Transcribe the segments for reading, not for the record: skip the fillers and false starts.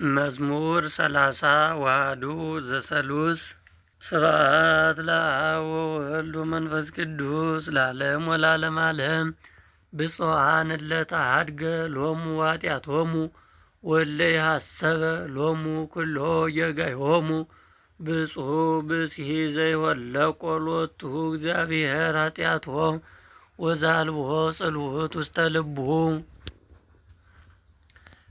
መዝሙር 30 ዋህዱ ዘሰሉስ ስብሐት ለአብ ወወልድ ወመንፈስ ቅዱስ ለዓለም ወለዓለመ ዓለም። ብፁዓን እለ ተሐድገ ሎሙ ኃጢአቶሙ ወእለ ይሐሰበ ሎሙ ኩሎ ጌጋዮሙ። ብፁዕ ብእሲሕ ዘይወለቆ ሎቱ እግዚአብሔር ኃጢአቶ ወዘአልቦ ጽልውት ውስተ ልቡ።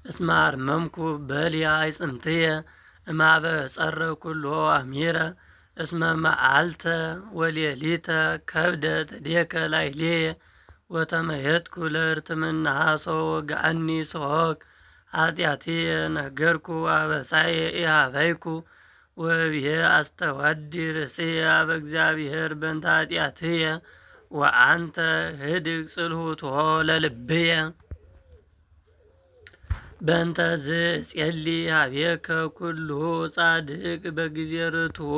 እስመ አርመምኩ በልያ አዕጽምትየ እምኀበ ጸረ ኩሎ አሚረ። እስመ መዓልተ ወሌሊተ ከብደት እዴከ ላዕሌየ ወተመየጥኩ ለእርትምናሃ ወገአኒ ሶክ። ኃጢአትየ ነገርኩ አበሳየ ኢሃበይኩ ወእብየ አስተዋዲ ርእስየ አበ እግዚአብሔር በእንተ ኃጢአትየ ወአንተ ህድግ ጽልሁቶ ለልብየ። በእንተ ዝጼሊ ኀቤከ ኩሉ ጻድቅ በጊዜ ርቱዕ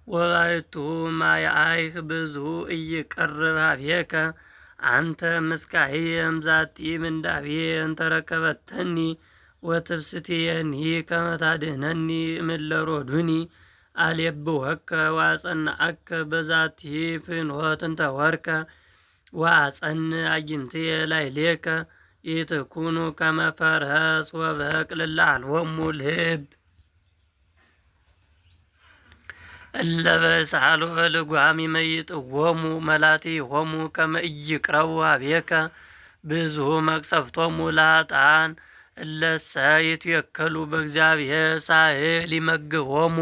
ወባሕቱ ማያይህ ብዙ ኢይቀርብ ኀቤከ። አንተ ምስካየ እምዛቲ ምንዳቤየ እንተ ረከበተኒ ወትፍስሕትየኒ ከመ ታድኅነኒ እምእለ ሮዱኒ። አልየብወከ ወአጸንዐከ በዛቲ ፍኖት እንተ ወርከ ወአጸንዕ አዕይንትየ ላዕሌከ። ኢትኩኑ ከመ ፈረስ ወበቅል እለ አልቦሙ ልብ እለ በእስአል ወበልጓም ይመይጥዎሙ መላትይሆሙ ከመ ኢይቅረቡ ኀቤከ። ብዙ መቅሰፍቶሙ ለኃጥኣን እለሰ ይትወከሉ በእግዚአብሔር ሳህል ይመግቦሙ።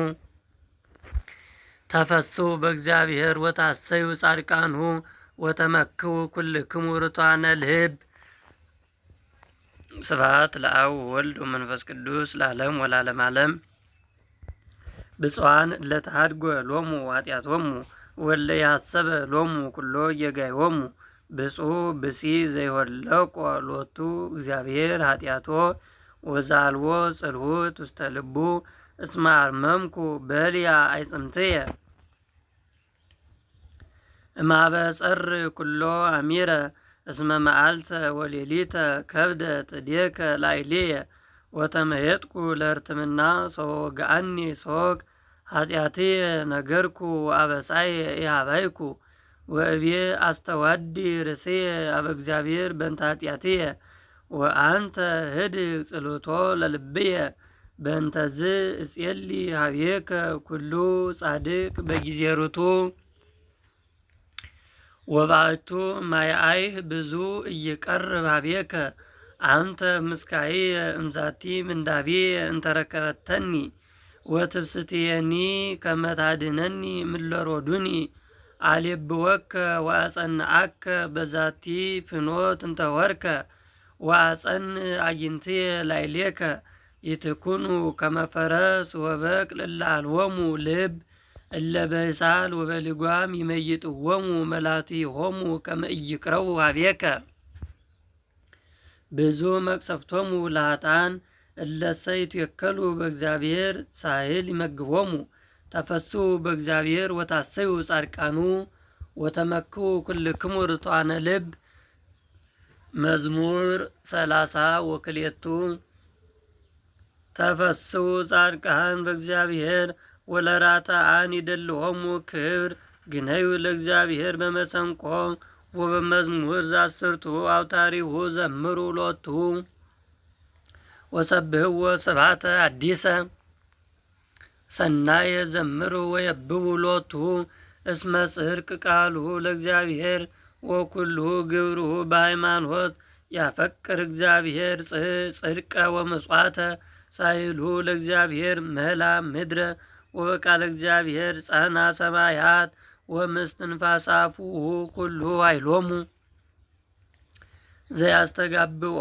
ተፈስሑ በእግዚአብሔር ወታሰዩ ጻድቃኑ ወተመክሑ ኩልክሙ ርቱዓነ ልብ። ስብሐት ለአብ ወወልድ ወመንፈስ ቅዱስ ለዓለም ወለዓለመ ዓለም። ብፁዓን እለ ተሐድጎ ሎሙ ኃጢአቶሙ ወእለ ይሐሰበ ሎሙ ኩሎ ጌጋዮሙ። ብፁዕ ብእሲሕ ዘይወለቆ ሎቱ እግዚአብሔር ኃጢአቶ ወዘአልቦ ጽልውት ውስተ ልቡ። እስመ አርመምኩ በልያ አዕጽምትየ እምኀበ ጸር ኩሎ አሚረ። እስመ መዓልተ ወሌሊተ ከብደት እዴከ ላዕሌየ ወተመየጥኩ ለእርትምና ወገአኒ ሶክ። ኃጢአትየ ነገርኩ አበሳየ ኢሃበይኩ ወእብየ አስተዋዲ ርእስየ አበ እግዚአብሔር በእንተ ኃጢአትየ ወአንተ ህድግ ጽልውቶ ለልብየ። በእንተዝ እጼሊ ኀቤከ ኩሉ ጻድቅ በጊዜ ርቱዕ ወባሕቱ ማያይህ ብዙ ኢይቀርብ ኀቤከ። አንተ ምስካየ እምዛቲ ምንዳቤየ እንተ ረከበተኒ ወትፍስሕትየኒ ከመ ታድኅነኒ እምእለ ሮዱኒ። አልየብወከ ወአጸንዐከ በዛቲ ፍኖት እንተ ወርከ ወአጸንዕ አዕይንትየ ላዕሌከ። ኢትኩኑ ከመ ፈረስ ወበቅል እለ አልቦሙ ልብ እለ በእሳል ወበልጓም ይመይጥዎሙ መላትይሆሙ ከመ ኢይቅረቡ ኀቤከ። ብዙ መቅሰፍቶሙ ለኃጥኣን እለሰ ይትወከሉ በእግዚአብሔር ሳህል ይመግቦሙ። ተፈስሑ በእግዚአብሔር ወታሰዩ ጻድቃኑ ወተመክሑ ኩልክሙ ርቱዓነ ልብ። መዝሙር 30 ወክልኤቱ ተፈስሑ ጻድቃን በእግዚአብሔር ወለራትዓን ይደልዎሙ ክብር። ግነዩ ለእግዚአብሔር በመሰንቆ ወበመዝሙር ዘአስርቱ አውታሪሁ ዘምሩ ሎቱ ወሰብህዎ ስብሐተ አዲሰ። ሰናየ ዘምሩ ወየብቡ ሎቱ እስመ ጽድቅ ቃሉ ለእግዚአብሔር ወኩሉ ግብሩሁ በሃይማኖት። ያፈቅር እግዚአብሔር ጽድቀ ወምጽዋተ ሳይሉ ለእግዚአብሔር ምህላ ምድረ። ወበቃለ እግዚአብሔር ጸና ሰማያት ወምስትንፋሰ አፉሁ ኩሉ ኃይሎሙ። ዘያስተጋብኦ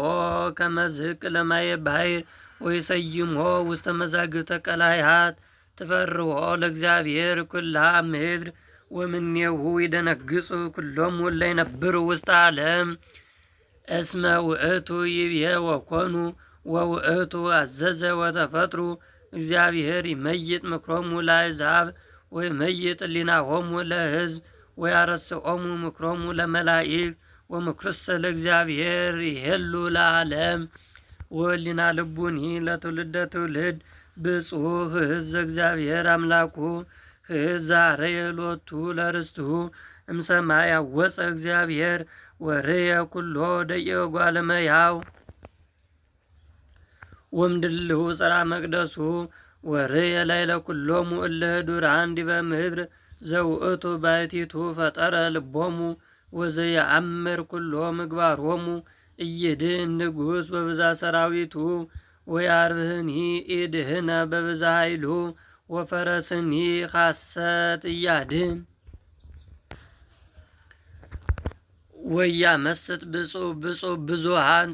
ከመ ዝቅ ለማየ ባሕር ወይሰይሞ ውስተ መዛግብተ ቀላያት። ትፈርሆ ለእግዚአብሔር ኩላ ምድር ወምኔሁ ይደነግጹ ኩሎሙ እለ ይነብሩ ውስተ ዓለም። እስመ ውእቱ ይብየ ወኮኑ ወውእቱ አዘዘ ወተፈጥሩ። እግዚአብሔር ይመይጥ ምክሮሙ ለአሕዛብ ወይመይጥ ሕሊናሆሙ ለሕዝብ ወያረስዖሙ ምክሮሙ ለመላእክት። ወምክሩሰ ለእግዚአብሔር ይሄሉ ለዓለም ወሊና ልቡኒ ለትውልደ ትውልድ ብፁዕ ህዝበ እግዚአብሔር አምላኩ ህዛረየ ሎቱ ለርስቱ እምሰማይ ያወፀ እግዚአብሔር ወርየ ኩሎ ደቂቀ እጓለ እመሕያው ወምድልው ጽርሐ መቅደሱ ወርየ ላዕለ ኩሎሙ እለ ህዱራን ዲበ ምድር ዘውእቱ ባሕቲቱ ፈጠረ ልቦሙ ወዘየአምር ኩሎ ምግባሮሙ እይድህን ንጉሥ በብዛ ሰራዊቱ ወያርብህኒ ኢድህነ በብዛ ኃይሉ ወፈረስኒ ሐሰት እያድን ወያመስጥ ብዙሃን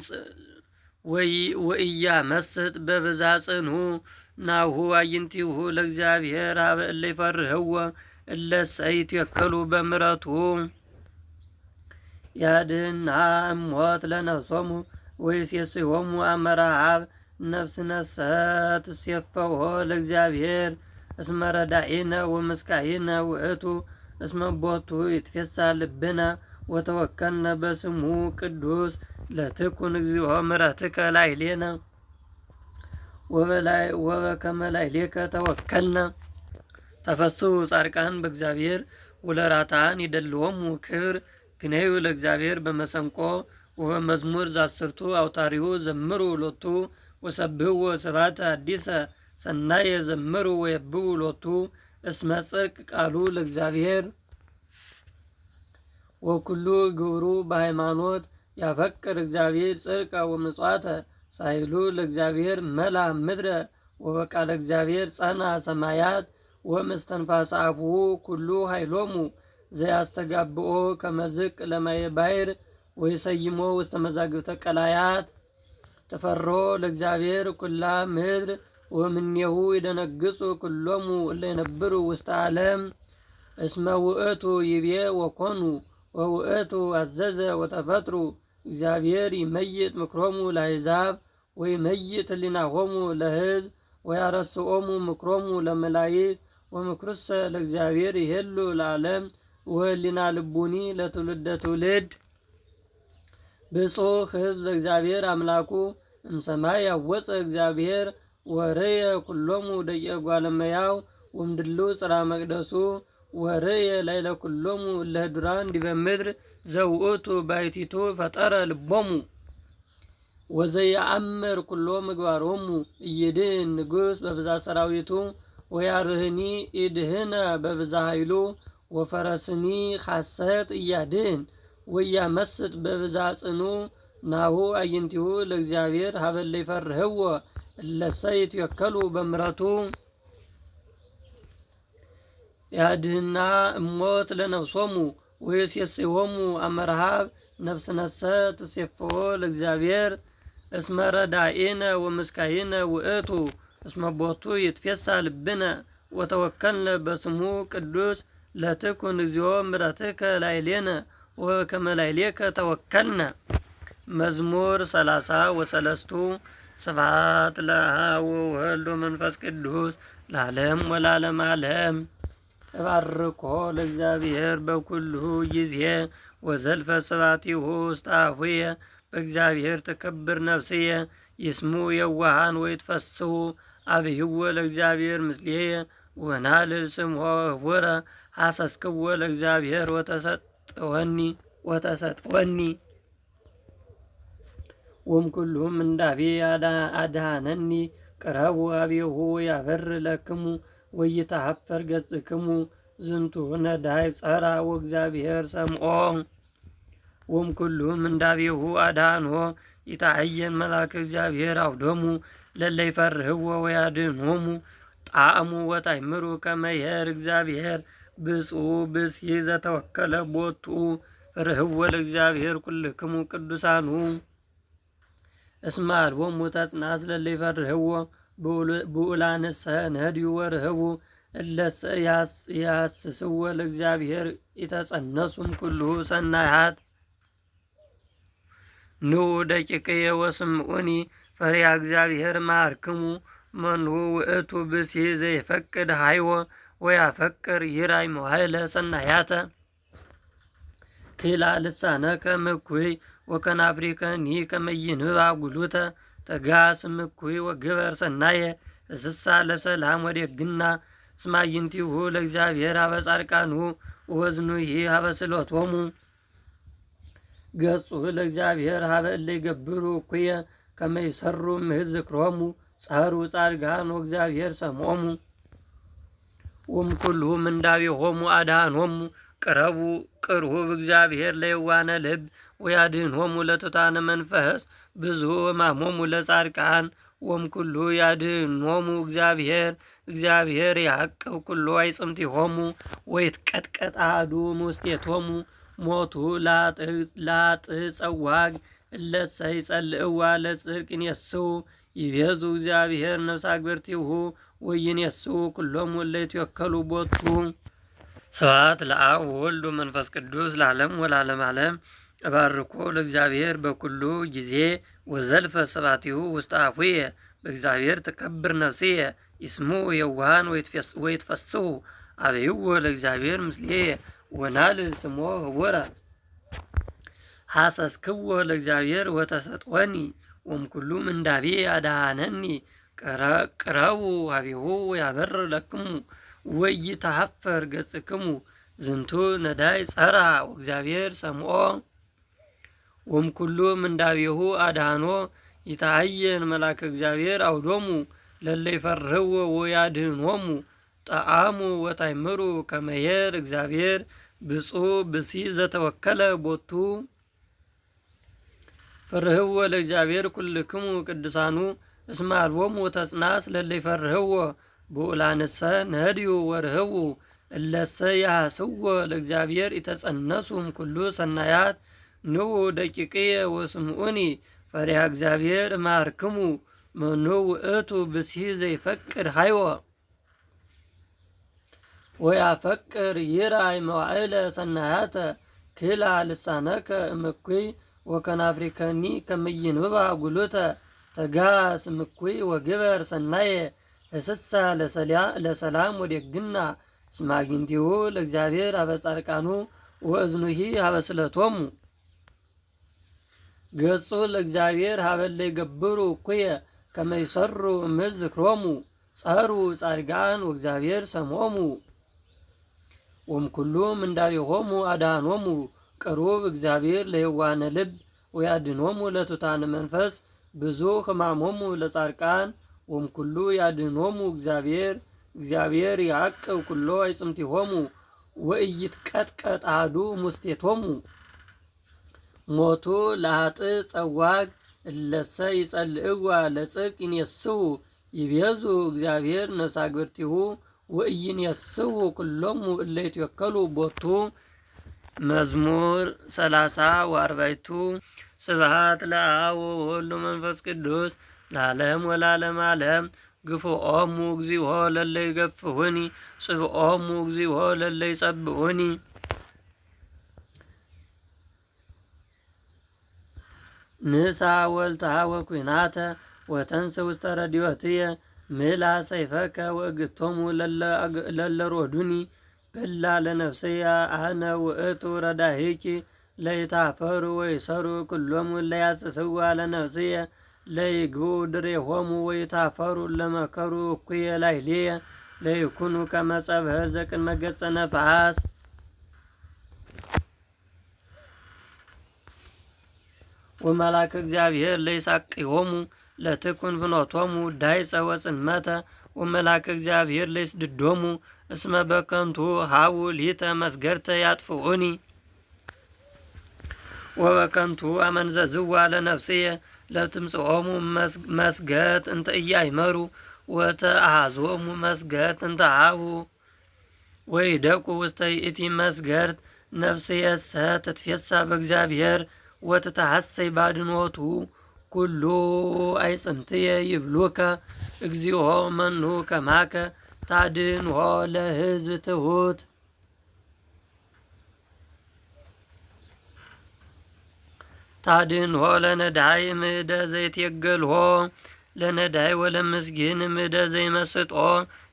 ወኢያመስጥ በብዛ ጽኑ ናሁ አዕይንቲሁ ለእግዚአብሔር ሀበ እለ ይፈርህዎ እለ ይትወከሉ በምሕረቱ ያድኅና እሞት ለነፍሶሙ ወይሴስዮሙ አመራሃብ ነፍስነሰ ትሴፈዎ ለእግዚአብሔር እስመ ረዳኢነ ወመስካኢነ ውእቱ እስመ ቦቱ ይትፌሳህ ልብነ ወተወከልነ በስሙ ቅዱስ ለትኩን እግዚኦ ምሕረትከ ላዕሌነ ወበከመ ላዕሌከ ተወከልነ። ተፈስሑ ጻድቃን በእግዚአብሔር ወለራታን ይደልዎሙ ክብር ግነዩ ለእግዚአብሔር በመሰንቆ ወበመዝሙር ዘአስርቱ አውታሪሁ ዘምሩ ሎቱ ወሰብህዎ ስብሐተ ሐዲሰ ሰናየ ዘምሩ ወየብቡ ሎቱ እስመ ጽድቅ ቃሉ ለእግዚአብሔር ወኩሉ ግብሩ በሃይማኖት ያፈቅር እግዚአብሔር ጽድቀ ወምጽዋተ ሳይሉ ለእግዚአብሔር መላ ምድረ ወበቃለ እግዚአብሔር ጸና ሰማያት ወመስተንፋሰ አፉሁ ኩሉ ኃይሎሙ ዘያስተጋብኦ ከመዝቅ ለማየ ባሕር ወይሰይሞ ውስተ መዛግብተ ቀላያት ተፈሮ ለእግዚአብሔር ኩላ ምድር ወምኔሁ ይደነግጹ ኩሎሙ እለ ይነብሩ ውስተ ዓለም እስመ ውእቱ ይቤ ወኮኑ ወውእቱ አዘዘ ወተፈጥሩ እግዚአብሔር ይመይጥ ምክሮሙ ለአሕዛብ ወይመይጥ ሕሊናሆሙ ለሕዝብ ወያረስኦሙ ምክሮሙ ለመላእክት ወምክሩሰ ለእግዚአብሔር ይሄሉ ለዓለም ወህሊና ልቡኒ ለትውልደ ትውልድ። ብፁዕ ሕዝብ ዘእግዚአብሔር አምላኩ እምሰማይ ያወፀ እግዚአብሔር ወርየ ኩሎሙ ደቂቀ እጓለ እመሕያው ወምድልው ጽርሐ መቅደሱ ወርየ ላዕለ ኩሎሙ እለ ህዱራን ዲበ ምድር ዘውእቱ ባሕቲቱ ፈጠረ ልቦሙ ወዘየአምር ኩሎ ምግባሮሙ እይድህን ንጉሥ በብዛ ሰራዊቱ ወያርብህኒ ኢድህነ በብዛ ኃይሉ ወፈረስኒ ሐሰት እያድህን ወያመስጥ በብዛ ጽኑ ናሁ አዕይንቲሁ ለእግዚአብሔር ሀበ እለ ይፈርህዎ እለ ይትወከሉ በምሕረቱ ያድኅና እሞት ለነፍሶሙ ወይሴስዮሙ አመረሃብ ነፍስነሰ ትሴፍዎ ለእግዚአብሔር እስመ ረዳኢነ ወመስካኢነ ውእቱ እስመ ቦቱ ይትፌሳህ ልብነ ወተወከልነ በስሙ ቅዱስ ለትኩን እግዚኦ ምሕረትከ ላዕሌነ ወበከመ ላዕሌከ ተወከልነ። መዝሙር 33 ስብሐት ለአብ ወወልድ ወመንፈስ ቅዱስ ለዓለም ወለዓለመ ዓለም። ተባርኮ ለእግዚአብሔር በኩሉ ጊዜ ወዘልፈ ስብሐቲሁ ውስተ አፉየ በእግዚአብሔር ትከብር ነፍስየ ይስሙ የዋሃን ወይትፈስሑ አብህዎ ለእግዚአብሔር ምስሌየ ወናልል ስምዖ ህቡረ ሐሰስክዎ ለእግዚአብሔር ወተሰጥወኒ ወእምኩሉ ምንዳቤ አድኀነኒ ቅረቡ አብሁ ያበር ለክሙ ወይተሐፈር ገጽክሙ ዝንቱ ነዳይ ጸራ ወእግዚአብሔር ሰምዖ ወእምኩሉ ምንዳቤሁ አድኀኖ ይታየን መልአከ እግዚአብሔር አውዶሙ ለእለ ይፈርህዎ ወያድኅኖሙ ጣዕሙ ወታእምሩ ከመ ይኄር እግዚአብሔር ብፁዕ ብእሲ ዘተወከለ ቦቱ ፍርህዎ ለእግዚአብሔር ኩልክሙ ቅዱሳኑ እስመ አልቦሙ ተጽናት ለእለ ይፈርህዎ ብኡላንሰ ነድዩ ወርህቡ እለሰ ያሐስስዎ ለእግዚአብሔር ይተጸነሱም ኩሉ ሰናያት። ኑ ደቂቅየ ወስምዑኒ ፈሪሃ እግዚአብሔር መሃርክሙ መንሁ ውእቱ ብእሲ ዘይፈቅድ ሀይወ ወያፈቅር ይራይ መዋዕለ ሰናያተ ክላ ልሳነከ እምኩይ ወከናፍሪከኒ ከመ ይንብብ አጉሉተ ተጋስም እኩይ ወግበር ሰናየ እስሳ ለሰላም ወዴግና ስማይንቲሁ ለእግዚአብሔር ሀበ ጻድቃኑ ወዝኑሂ ሀበ ስእለቶሙ ገጹ ለእግዚአብሔር ሀበ እለ ይገብሩ እኩየ ከመ ይሰሩ እምሕዝ ዝክሮሙ ጸሩ ጻድቃን ወእግዚአብሔር ሰምዖሙ ወእምኩሉ ምንዳቤሆሙ አድኃኖሙ ቅርሁብ እግዚአብሔር ለየዋነ ልብ ወያድኅኖሙ ለትሑታነ መንፈስ ብዙ ሕማሞሙ ለጻድቃን ወእምኩሉ ያድኅኖሙ እግዚአብሔር ያዕቅብ ኩሎ አዕጽምቲሆሙ ወይትቀጥቀጥ አሐዱ እምውስቴቶሙ ሞቱ ላጥዕ ጸዋግ እለሰ ይጸልእዋ ለጽድቅ ይኔስዉ ይቤዙ እግዚአብሔር ነፍሰ አግብርቲሁ ወይኔስዉ ኩሎሙ እለ ይትወከሉ ቦቱ። ስብሐት ለአብ ወወልድ ወመንፈስ ቅዱስ ለዓለም ወለዓለመ ዓለም። እባርኮ ለእግዚአብሔር በኩሉ ጊዜ ወዘልፈ ስብሐቲሁ ውስተ አፉየ በእግዚአብሔር ትከብር ነፍስየ ይስሙ የዋሃን ወይትፈስሑ አበይዎ ለእግዚአብሔር ምስሌየ ወናልል ስሞ ህቡረ ሐሰስክዎ ለእግዚአብሔር ወተሰጥወኒ ወእምኩሉ ምንዳቤ አድኃነኒ ቅረቡ ሀቤሁ ወያበርር ለክሙ ወኢይትሐፈር ገጽክሙ ዝንቱ ነዳይ ጸርዐ ወእግዚአብሔር ሰምዖ ወእምኩሉ ምንዳቤሁ አድኃኖ ይትዐየን መልአከ እግዚአብሔር አውዶሙ ለእለ ይፈርህዎ ወያድኅኖሙ ጣዕሙ ወታእምሩ ከመ ይኄር እግዚአብሔር ብፁዕ ብእሲ ዘተወከለ ቦቱ። ፈርህዎ ለእግዚአብሔር ኩልክሙ ቅዱሳኑ እስመ አልቦሙ ተጽናስ ለእለ ይፈርህዎ ብኡላንሰ ነድዩ ወርህዉ እለሰ ያሐስዎ ለእግዚአብሔር ይተጸነሱ እምኩሉ ሰናያት ንዑ ደቂቅየ ወስምዑኒ ፈሪሃ እግዚአብሔር እምሃርክሙ መኑ ውእቱ ብእሲ ዘይፈቅድ ሀይወ ወያፈቅር ይርአይ መዋዕለ ሰናያተ ክላ ልሳነከ እምኩይ ወከናፍሪከኒ ከመ ይንብባ ጉሉተ ተጋስ እምኩይ ወግበር ሰናየ እስሳ ለሰላም ወዴግና እስመ አግኝቲሁ ለእግዚአብሔር ሀበ ጻድቃኑ ወእዝኑሂ ሀበ ስእለቶሙ ገጹ ለእግዚአብሔር ሀበ እለ ይገብሩ እኩየ ከመ ይሰሩ እምሕዝ ዝክሮሙ ጸሩ ጻድቃን ወእግዚአብሔር ሰምዖሙ ወእምኩሉ ምንዳቤሆሙ አድኃኖሙ ቅሩብ እግዚአብሔር ለየዋነ ልብ ወያድኅኖሙ ለትሑታነ መንፈስ ብዙ ሕማሞሙ ለጻድቃን ወእምኩሉ ያድኅኖሙ እግዚአብሔር ያዕቅብ ኩሎ አዕጽምቲሆሙ ወኢይትቀጥቀጥ አሐዱ እምውስቴቶሙ ሞቱ ለኃጥእ ጸዋግ እለሰ ይጸልእዋ ለጽድቅ ይኔስዉ ይቤዙ እግዚአብሔር ነፍሰ አግብርቲሁ ወኢይኔስዉ ኩሎሙ እለ ይትወከሉ ቦቱ። መዝሙር 30 ስብሐት ለአብ ወወልድ ወመንፈስ ቅዱስ ለዓለም ወለዓለመ ዓለም። ግፍዖሙ እግዚኦ ለእለ ይገፍኡኒ ጽብዖሙ እግዚኦ ለእለ ይጸብዑኒ። ንሳ ወልትሃ ወኩናተ ወተንስ ውስተ ረድኤትየ ምላ ሰይፈከ ወእግቶሙ ለእለ ሮዱኒ በላ ለነፍስየ አነ ውእቱ ረዳኢኪ ለይታፈሩ ወይሰሩ ኩሎሙ እለ ያስተስዋ ለነፍስየ ለይግቡ ድሬሆሙ ወይታፈሩ ለመከሩ እኩየ ላዕሌየ ለይኩኑ ከመ ጸብሕ ዘቅድመ ገጸ ነፋስ። ወመልአከ እግዚአብሔር ለይሳቅዮሙ ለትኩን ፍኖቶሙ ዳይፀ ወጽልመተ ወመልአከ እግዚአብሔር ለይስድዶሙ እስመ በከንቱ ሀቡ ሊተ መስገድተ ያጥፍኡኒ ወበከንቱ አመንዘዝዋ ለነፍስየ ለትምጽኦሙ መስገድ እንተ ኢያእመሩ ወተአሐዞሙ መስገድ እንተ ሀቡ ወይደቁ ውስተ ይእቲ መስገድ ነፍስየሰ ትትፌሳህ በእግዚአብሔር ወትተሐሰይ ባድኅኖቱ ኩሉ አዕጽምትየ ይብሉከ እግዚኦ መኑ ከማከ ታድኅኖ ለሕዝብ ትሑት። ታድኅኖ ለነዳይ እምእደ ዘይትየገልሖ ለነዳይ ወለምስኪን እምእደ ዘይመስጦ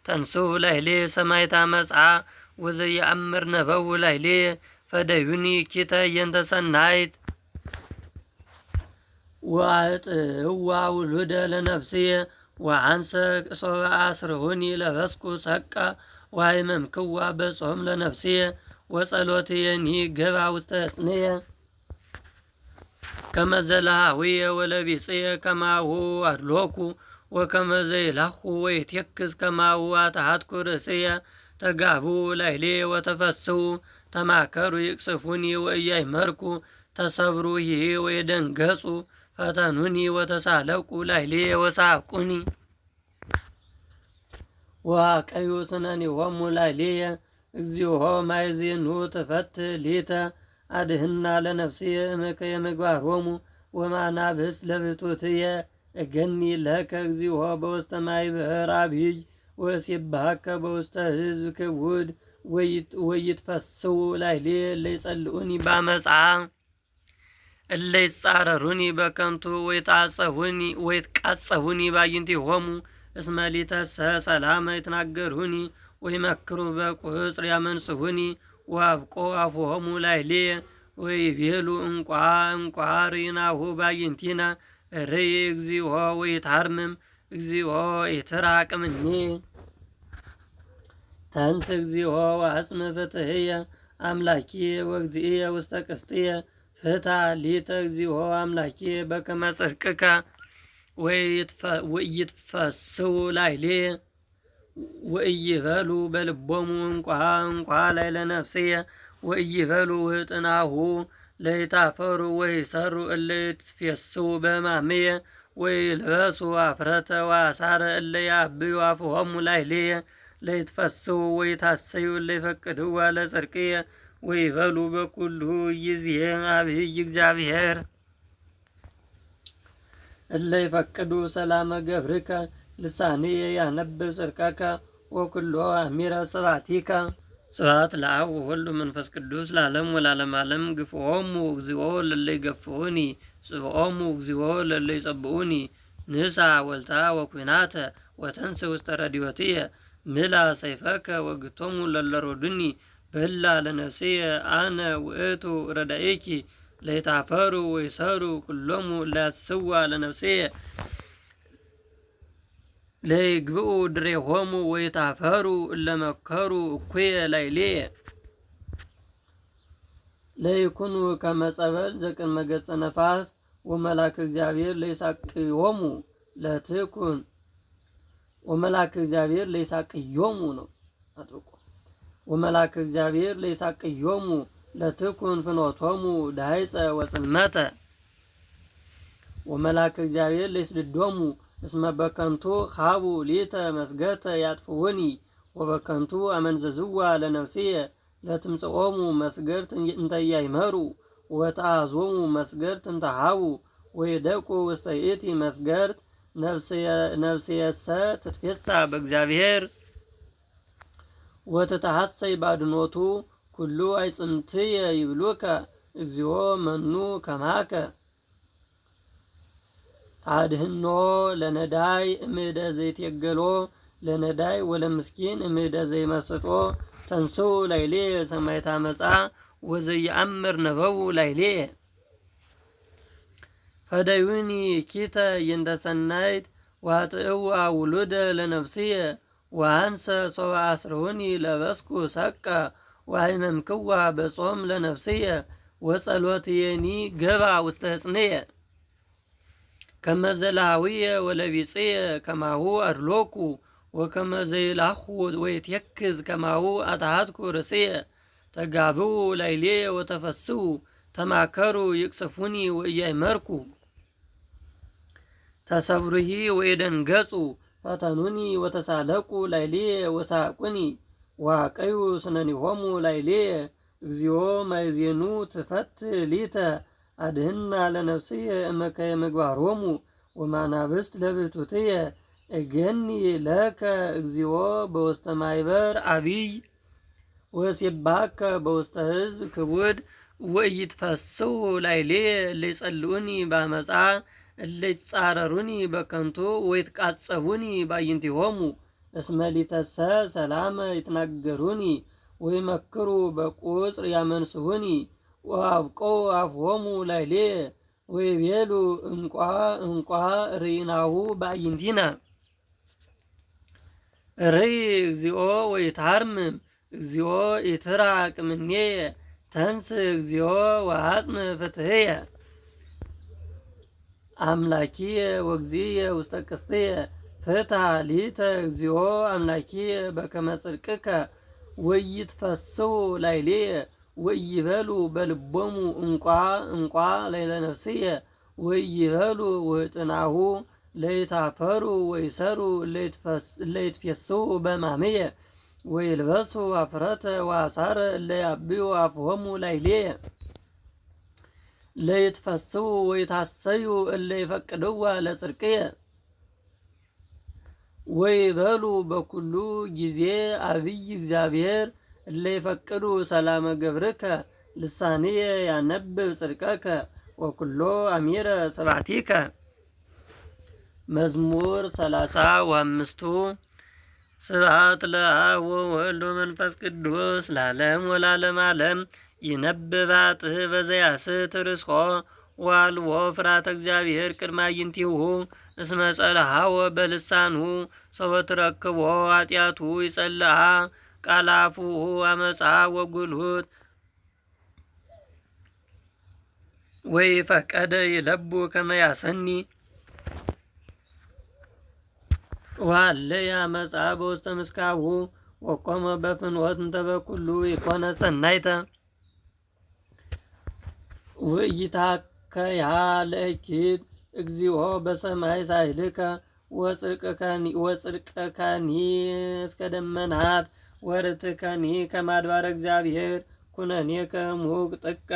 ተንሥኡ ላዕሌየ ሰማዕተ አመፃ ወዘየአምር ነበው ላዕሌየ ፈደዩኒ ኪተ እየንተ ሰናይት ወአጥዕዋ ውሉደ ለነፍስየ ወአንሰ ሶበ አስርሁኒ ለበስኩ ሰቃ ወአይመምክዋ በጾም ለነፍስየ ወጸሎትየኒ ገባ ውስተ ሕጽንየ ከመ ዘለሃዊየ ወለቢጽየ ከማሁ አድሎኩ ወከመ ዘይላሁ ወይትየክዝ ከማሁ አትሐትኩ ርእስየ ተጋቡ ላይሌ ወተፈስሑ ተማከሩ ይቅስፉኒ ወኢያእመርኩ ተሰብሩ ይሄ ወይደንገጹ ፈተኑኒ ወተሳለቁ ላይሌ ወሳቁኒ ወአቀዩ ስነኒሆሙ ላይሌየ እግዚኦ ማእዜኑ ትፈት ሊተ አድህና ለነፍስየ እምከየ ምግባሮሙ ወማናብስት ለብቱትየ እገኒ ለከ እግዚኦ በውስተ ማኅበር አብይ ወእሴብሐከ በውስተ ሕዝብ ክቡድ ወይትፈስሑ ላይሌ እለ ይጸልኡኒ በአመፃ እለ ይጻረሩኒ በከንቱ ወይትቃጸቡኒ በአዕይንቲሆሙ እስመ ሊተሰ ሰላመ ይትናገሩኒ ወይመክሩ በቁጽር ያመንጽሁኒ ወአብቆ አፍሆሙ ላይሌየ ወይቤሉ እንቋ ርኢናሁ በአዕይንቲነ ርእይ እግዚኦ ወይትሃርምም እግዚኦ ይትራቅ እምኔ ተንስ እግዚኦ ወአጽም ፍትሕየ አምላኪየ ወእግዚእየ ውስተ ቅስጥየ ፍታ ሊተ እግዚኦ አምላኪየ በከመ ጽድቅከ ወኢይትፈስሑ ላይሌየ ወኢይበሉ በልቦሙ እንቋ ላዕለ ነፍስየ ወኢይበሉ ውሕጥናሁ ለይታፈሩ ወይሰሩ እለ ይትፌስሑ በሕማምየ ወይልበሱ አፍረተ ወአሳረ እለ ያብዩ አፍሆሙ ላዕሌየ ለይትፈስሑ ወይታሰዩ እለ ይፈቅድዋ ለጽድቅየ ወይበሉ በኩሉ ጊዜ አብይ እግዚአብሔር እለ ይፈቅዱ ሰላመ ገብርከ ልሳንየ ያነብብ ጽድቀከ ወኩሎ አሚረ ስብሐቲከ። ስብሐት ለአብ ወወልድ ወመንፈስ ቅዱስ ለዓለም ወለዓለመ ዓለም። ግፍዖሙ እግዚኦ ለእለ ይገፍኡኒ ጽብዖሙ እግዚኦ ለእለ ይጸብኡኒ ንሳ ወልታ ወኩናተ ወተንስ ውስተ ረድኤትየ ምላ ሰይፈከ ወግቶሙ ለእለ ሮዱኒ በላ ለነፍስየ አነ ውእቱ ረዳኢኪ ለይታፈሩ ወይሰሩ ኩሎሙ ለያስዋ ለነፍስየ ለይግብኡ ድሬሆሙ ወይታፈሩ እለመከሩ እኩየ ላዕሌየ ለይኩኑ ከመ ጸበል ዘቅድመ ገጸ ነፋስ ወመልአከ እግዚአብሔር ለይሳቅዮሙ ለትኩን ወመልአከ እግዚአብሔር ለይሳቅዮሙ ነው አጥብቆ ወመልአከ እግዚአብሔር ለይሳቅዮሙ ለትኩን ፍኖቶሙ ዳይፀ ወጽልመተ ወመልአከ እግዚአብሔር ለይስድዶሙ እስመ በከንቱ ኻቡ ሊተ መስገተ ያጥፍውኒ ወበከንቱ አመንዘዝዋ ለነፍስየ ለትምጽኦሙ መስገርት እንተ ኢያእመሩ ወተአዞሙ መስገርት እንተ ሀቡ ወይደቁ ውስተ ይእቲ መስገርት ነፍስየሰ ትትፌሳህ በእግዚአብሔር ወትትሐሰይ ባድኖቱ ኩሉ አይጽምትየ ይብሉከ እግዚኦ መኑ ከማከ ታድህኖ ለነዳይ እምደ ዘይትየገሎ ለነዳይ ወለምስኪን እምደ ዘይመስጦ ተንሥኡ ላዕሌየ ሰማዕተ ዓመፃ ወዘየአምር ነበቡ ላዕሌየ ፈደዩኒ ኪተ ይንተ ሰናይት ወአጥዕዋ ውሉደ ለነፍስየ ወአንሰ ሶበ አስርሁኒ ለበስኩ ሰቀ ወአይመምክዋ በጾም ለነፍስየ ወጸሎትየኒ ገባ ውስተ ሕጽንየ ከመ ዘለሃዊየ ወለቢጽየ ከማሁ አድሎኩ ወከመ ዘይላሁ ወይትየክዝ ከማሁ አትሐትኩ ርእስየ ተጋብኡ ላዕሌየ ወተፈስሑ ተማከሩ ይቅስፉኒ ወኢያእመርኩ ተሰብሩሂ ወይደንገጹ ፈተኑኒ ወተሳለቁ ላዕሌየ ወሳቁኒ ወአቀዩ ስነኒሆሙ ላዕሌየ እግዚኦ ማእዜኑ ትፈት ሊተ አድህና ለነፍስየ እመከየ ምግባሮሙ ወማናብስት ለብቱትየ እገኒ ለከ እግዚኦ በውስተ ማኅበር አብይ ወእሴብሐከ በውስተ ሕዝብ ክቡድ ወኢይትፈስሑ ላዕሌየ እለ ይጸልኡኒ በአመፃ እለ ይጻረሩኒ በከንቱ ወይትቃጸቡኒ በአዕይንቲሆሙ እስመ ሊተሰ ሰላመ ይትናገሩኒ ወይመክሩ በቁጽር ያመንጽሁኒ ወአብቆ አፍሆሙ ላዕሌየ ወይቤሉ እንቋ ርኢናሁ በአዕይንቲነ ርይ እግዚኦ ወይታርምም እግዚኦ ኢትራቅ እምኔየ ተንስ እግዚኦ ወአጽም ፍትሕየ አምላኪየ ወእግዚእየ ውስተ ቅስትየ ፍትሐ ሊተ እግዚኦ አምላኪየ በከመ ጽድቅከ ወይትፈስሑ ላዕሌየ ወይበሉ በልቦሙ እንቋ ላዕለ ነፍስየ ወይበሉ ውጥናሁ ለይታፈሩ ወይሰሩ ለይትፌስሑ በሕማምየ ወይልበሱ ኀፍረተ ወአሳረ እለ ያብዩ አፍሆሙ ላዕሌየ ለይትፈስሑ ወይታሰዩ እለ ይፈቅድዋ ለጽድቅየ ወይበሉ በኩሉ ጊዜ አብይ እግዚአብሔር እለ ይፈቅዱ ሰላመ ገብርከ ልሳንየ ያነብብ ጽድቀከ ወኩሎ አሚረ ስብሐቲከ። መዝሙር 35 ስብሐት ለአብ ወወልድ ወመንፈስ ቅዱስ ለዓለም ወለዓለመ ዓለም። ይነብብ ኃጥእ በዘያስት ርእሶ ወአልቦ ፍርሃተ እግዚአብሔር ቅድመ አዕይንቲሁ እስመ ጸልሐወ በልሳንሁ ሰወትረክቦ ኃጢአቱ ይጸልዓ ቃለ አፉሁ አመፃ ወጉልሁት ወይፈቀደ ይለቡ ከመ ያሰኒ ወሀለየ አመፃ በውስተ ምስካቡ ወቆመ በፍኖት እንተ በኩሉ ኢኮነ ሰናይተ ወኢይትሐከያ ለእኪት እግዚኦ በሰማይ ሳይልከ ወጽድቅከኒ እስከ ደመናት ወርትከኒ ከመ አድባረ እግዚአብሔር ኩነኔከ ሙቅ ጥቀ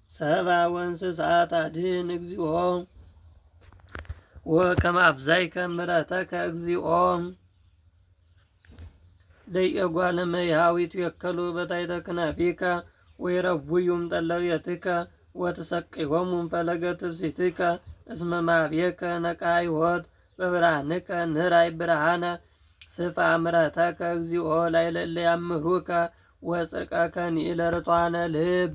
ሰብአ ወእንስሳት አድኅን እግዚኦ ወከመ አብዛይከ ምሕረተከ እግዚኦ። ደቂቀ እጓለ እመሕያው ይትወከሉ በታሕተ ክናፊከ ወይረውዩ እምጠለቤትከ ወትሰቅዮሙ እምፈለገ ትፍሥሕትከ እስመ ማኅቤከ ነቃ ሕይወት በብርሃንከ ንራይ ብርሃነ ስፍሐ ምሕረተከ እግዚኦ ላዕለ እለ ያምሩከ ወጽድቀከኒ ለርቱዓነ ልብ።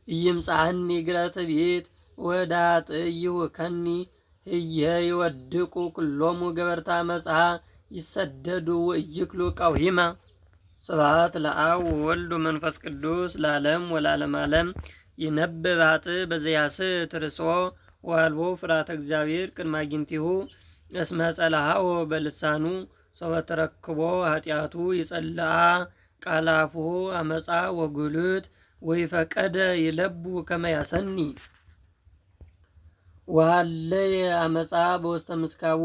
ኢይምጽአኒ እግረ ትዕቢት ወእደ ኃጥእ ይሁከኒ ህየ ይወድቁ ኩሎሙ ገበርተ ዓመፃ ይሰደዱ ወኢይክሉ ቀዊመ። ስብሐት ለአብ ወወልድ ወመንፈስ ቅዱስ ለዓለም ወለዓለመ ዓለም። ይነብብ ኃጥእ በዘያስት ርእሶ ወአልቦ ፍርሃተ እግዚአብሔር ቅድመ አዕይንቲሁ እስመ ጸልሐወ በልሳኑ ሰወትረክቦ ኃጢአቱ ይጸልዓ ቃለ አፉሁ አመፃ ወጉልት ወይፈቀደ ይለቡ ከመ ያሰኒ ወሀለየ አመፃ በውስተ ምስካቡ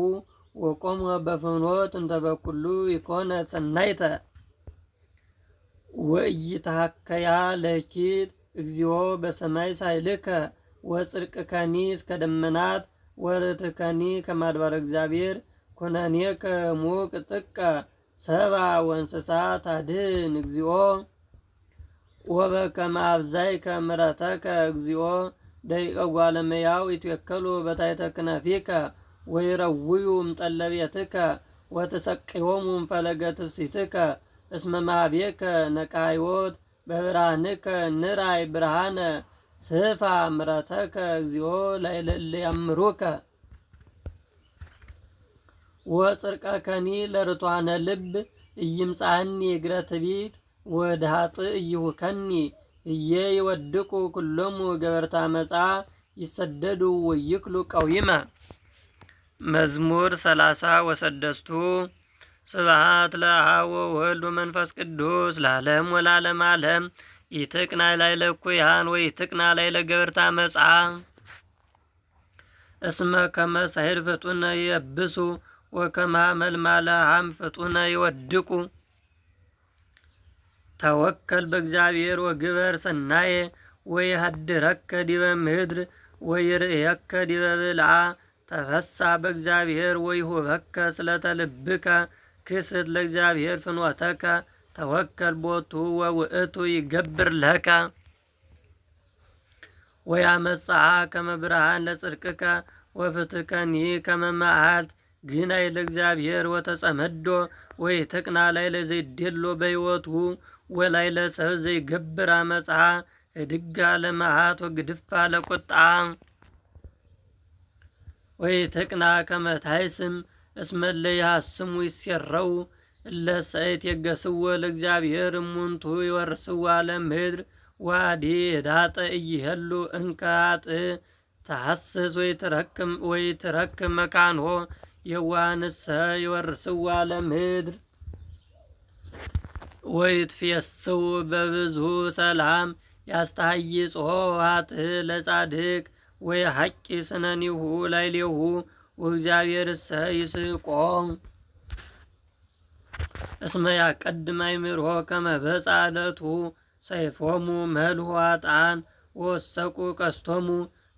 ወቆመ በፍኖት እንተ በኩሉ ኢኮነ ሰናይተ ወኢይትሐከያ ለእኪት እግዚኦ በሰማይ ሳይልከ ወጽድቅከኒ እስከ ደመናት ወርትከኒ ከመ አድባረ እግዚአብሔር ኩነኔከ ሙቅ ጥቀ ሰብአ ወእንስሳት አድኅን እግዚኦ ወበከመ አብዛይከ ምሕረተከ እግዚኦ። ደቂቀ እጓለ እመሕያው ይትወከሉ በታሕተ ክናፊከ ወይረውዩ እምጠለቤትከ ወትሰቅዮሙ እምፈለገ ትፍሥሕትከ እስመ ማኅቤከ ነቃ ሕይወት በብርሃንከ ንራይ ብርሃነ ስፍሐ ምሕረተከ እግዚኦ ላዕለ እለ ያምሩከ ወጽድቀከኒ ለርቱዓነ ልብ። ኢይምጽአኒ እግረ ትዕቢት ወእደ ኃጥእ ይሁከኒ ህየ ይወድቁ ኩሎሙ ገበርተ ዓመፃ ይሰደዱ ወኢይክሉ ቀዊመ። መዝሙር 36 ስብሐት ለአብ ወወልድ ወመንፈስ ቅዱስ ለዓለም ወለዓለመ ዓለም። ኢትቅና ላዕለ እኩያን ወኢትቅና ላዕለ ገበርተ ዓመፃ እስመ ከመ ሳይል ፍጡነ ይየብሱ ወከመ ሐመልማለ ሐም ፍጡነ ይወድቁ። ተወከል በእግዚአብሔር ወግበር ሰናየ ወይሃድረከ ዲበ ምድር ወይርእየከ ዲበ ብልዓ። ተፈሥሐ በእግዚአብሔር ወይሁበከ ስለተ ልብከ ክስት ለእግዚአብሔር ፍኖተከ። ተወከል ቦቱ ወውእቱ ይገብር ለከ ወያመጽአ ከመ ብርሃን ለጽድቅከ ወፍትሕከኒ ከመ መዓልት። ግናይ ለእግዚአብሔር ወተጸመዶ ወኢትቅና ላዕለ ዘይዴሎ በሕይወቱ ወላዕለ ሰብእ ዘይገብር ዓመፃ። ህድጋ ለመዓት ወግድፋ ለቁጣ ወይትቅና ከመ ታይስም እስመ እለ ይሐስሙ ይሴረው እለ ሰይት የገስዎ ለእግዚአብሔር እሙንቱ ይወርስዋ ለምድር ዋዲ ህዳጠ ኢይሄሉ እንከ ኃጥእ ተሐስስ ወይትረክም መካንሆ የዋሃንሰ ይወርስዋ ለምድር ወይትፌስው በብዙ ሰላም ያስተሃይጽሖ ኃጥእ ለጻድቅ ወየሐቂ ስነኒሁ ላዕሌሁ ወእግዚአብሔርሰ ይስቆ እስመ ያቀድም አእምሮ ከመ በጽአ ዕለቱ ሰይፎሙ መልሁ ኃጥአን ወወሰቁ ቀስቶሙ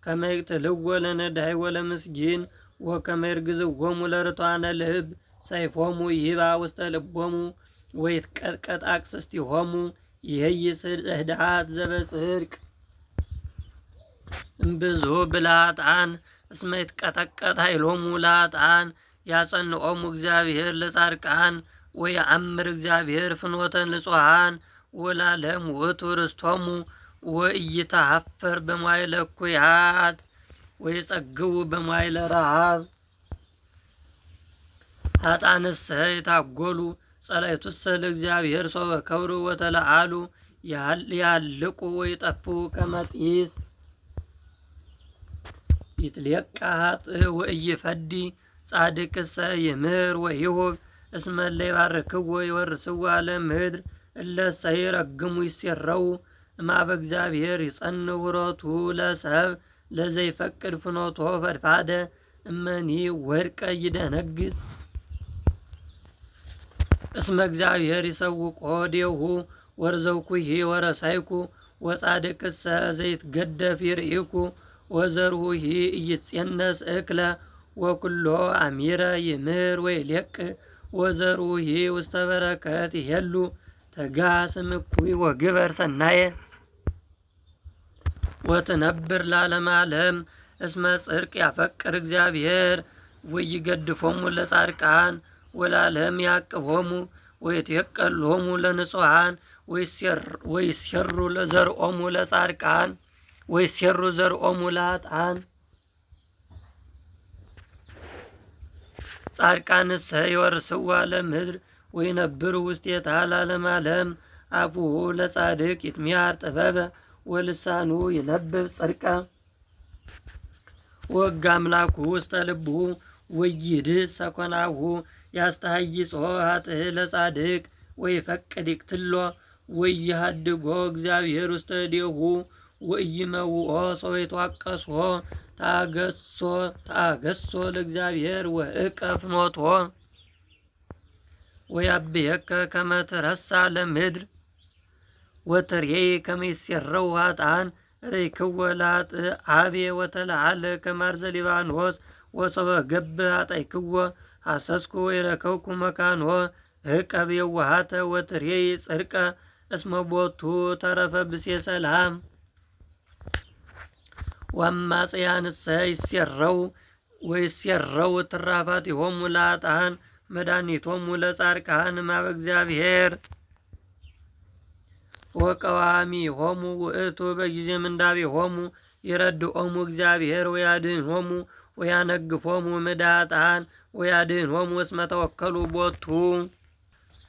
ከመ ይቅትልዎ ለነዳይ ወለምስኪን ወከመ ይርግዝዎሙ ለርቱዓነ ልብ ሰይፎሙ ይብአ ውስተ ልቦሙ ወይትቀጥቀጥ አቅስስቲሆሙ ይሄይስ ህድአት ዘበጽድቅ እምብዙ ብልሃትአን እስመ ይትቀጠቀጥ ኃይሎሙ ለኃጥአን ያጸንዖሙ እግዚአብሔር ለጻድቃን ወየአምር እግዚአብሔር ፍኖተ ንጹሐን ወላለም ውእቱ ርስቶሙ ወኢይትኀፈር በመዋዕለ እኩያት ወይጸግቡ በመዋዕለ ረሃብ ኃጥአንሰ ይታጐሉ ጸላእቱሰ ለእግዚአብሔር ሶበ ከብሩ ወተለዓሉ ያልቁ ወይጠፉ ከመ ጢስ ይትሌቃ ኃጥእ ወኢይፈዲ ጻድቅሰ ይምህር ወይሁብ እስመ እለ ይባርክዎ ይወርስዋ ለምድር እለሰ ይረግሙ ይሴረው እምኀበ እግዚአብሔር ይጸንዕ ውረቱ ለሰብእ ለዘይፈቅድ ፍኖቶ ፈድፋደ እመኒ ወድቀ ይደነግጽ እስመ እግዚአብሔር ይሰውቆ ዴሁ ወርዘውኩሂ ወረሳይኩ ወጻድቅሰ ዘይትገደፍ ይርኢኩ ወዘርሁሂ ኢይጼነስ እክለ ወኩሎ አሚረ ይምህር ወይሌቅ ወዘርሁሂ ውስተ በረከት ይሄሉ ተጋስም እኩይ ወግበር ሰናየ ወትነብር ለዓለመ ዓለም እስመ ጽድቅ ያፈቅር እግዚአብሔር ወይገድፎሙ ለጻድቃን ወላለም ያቅቦሙ ወይትየቀሎሙ ለንጹሐን ወይሴሩ ለዘርኦሙ ለጻድቃን ወይሴሩ ዘርኦሙ ለኃጥአን ጻድቃንሰ ይወርስዋ ለምድር ወይነብሩ ውስቴታ ለዓለመ ዓለም አፉሁ ለጻድቅ ይትሚያር ጥበበ ወልሳኑ ይነብብ ጽድቀ ወሕገ አምላኩ ውስተ ልቡ ወይድኅስ ሰኮናሁ ያስተሃይጽሖ ኃጥእ ለጻድቅ ወይፈቅድ ይቅትሎ ወይሃድጎ እግዚአብሔር ውስተ እዴሁ ወኢይመውኦ ሰው ይትዋቀስሖ ታገሶ ለእግዚአብሔር ወእቀ ፍኖቶ ወያብየከ ከመ ትረሳ ለምድር ወትሬይ ከመ ይሴረው ኃጥአን ርኢክዎ ለኃጥእ አቤ ወተለዓለ ከመ አርዘ ሊባኖስ ወሶበ ገብእ አጣይክዎ ሐሰስኩ ወይረከብኩ መካንሆ ዕቀብ የዋሃተ ወትሬይ ጽድቀ እስመ ቦቱ ተረፈ ብእሴ ሰላም ወአማጽያንሰ ይሴረው ትራፋቲሆሙ ለኃጥአን መድኃኒቶሙ ለጻድቃን እምኀበ እግዚአብሔር ወቀዋሚሆሙ ውእቱ በጊዜ ምንዳቤሆሙ ይረድኦሙ እግዚአብሔር ወያድኅኖሙ ወያነግፎሙ እምእደ ኃጥአን ወያድኅኖሙ እስመ ተወከሉ ቦቱ።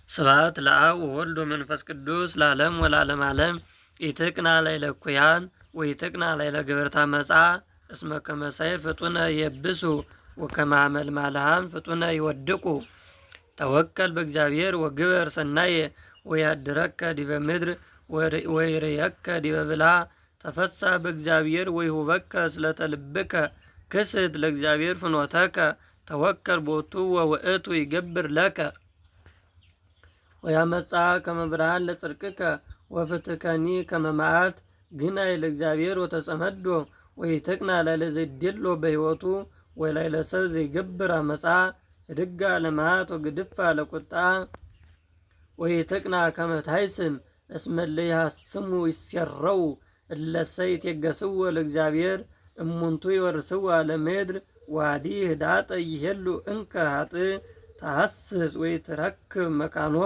ስብሐት ለአብ ወወልድ ወመንፈስ ቅዱስ ለዓለም ወለዓለመ ዓለም። ኢትቅና ላዕለ እኩያን ወኢትቅና ላዕለ ገበርተ አመፃ እስመ ከመ ሰይፍ ፍጡነ የብሱ ወከመ ሐመልማለ ሐም ፍጡነ ይወድቁ። ተወከል በእግዚአብሔር ወግበር ሰናየ ወያድረከ ዲበ ምድር ወይርየከ ዲበ ብልሃ ተፈሳ በእግዚአብሔር ወይሁበከ ስለተ ልብከ ክስት ለእግዚአብሔር ፍኖተከ ተወከል ቦቱ ወውእቱ ይገብር ለከ ወያመጻ ከመ ብርሃን ለጽድቅከ ወፍትከኒ ከመ መዓልት ግናይ ለእግዚአብሔር ወተጸመዶ ወኢትቅና ላዕለ ዘይዴሎ በሕይወቱ ወላዕለ ሰብእ ዘይገብር አመፃ ህድጋ ለመዓት ወግድፋ ለቁጣ ወኢትቅና ከመ ታይስም እስመ እለ ይሐስሙ ይሴረው እለሰ ይትየገሥዎ ለእግዚአብሔር እሙንቱ ይወርስዋ ለምድር ዋዲ ህዳጠ ይሄሉ እንከ ኃጥእ ተሐስስ ወይትረክብ መካኖ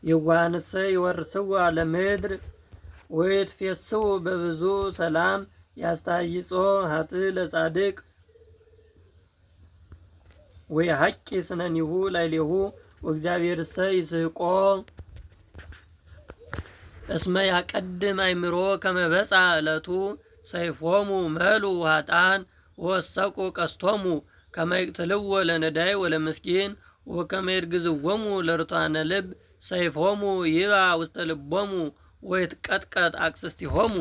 የዋሃንሰ ይወርስዋ ለምድር ወይትፌስሑ በብዙ ሰላም ያስተሃይጾ ሀጥእ ለጻድቅ ወየሐቂ ስነኒሁ ላዕሌሁ ወእግዚአብሔርሰ ይስሕቆ እስመ ያቀድም አእምሮ ከመ በጽሐ ዕለቱ ሰይፎሙ መሉ ኃጥአን ወወሰቁ ቀስቶሙ ከመ ይቅትልዎ ለነዳይ ወለምስኪን ወከመ ይርግዝዎሙ ለርቱዓነ ልብ ሰይፎሙ ይብአ ውስተ ልቦሙ ወይትቀጥቀጥ አቅስስቲሆሙ።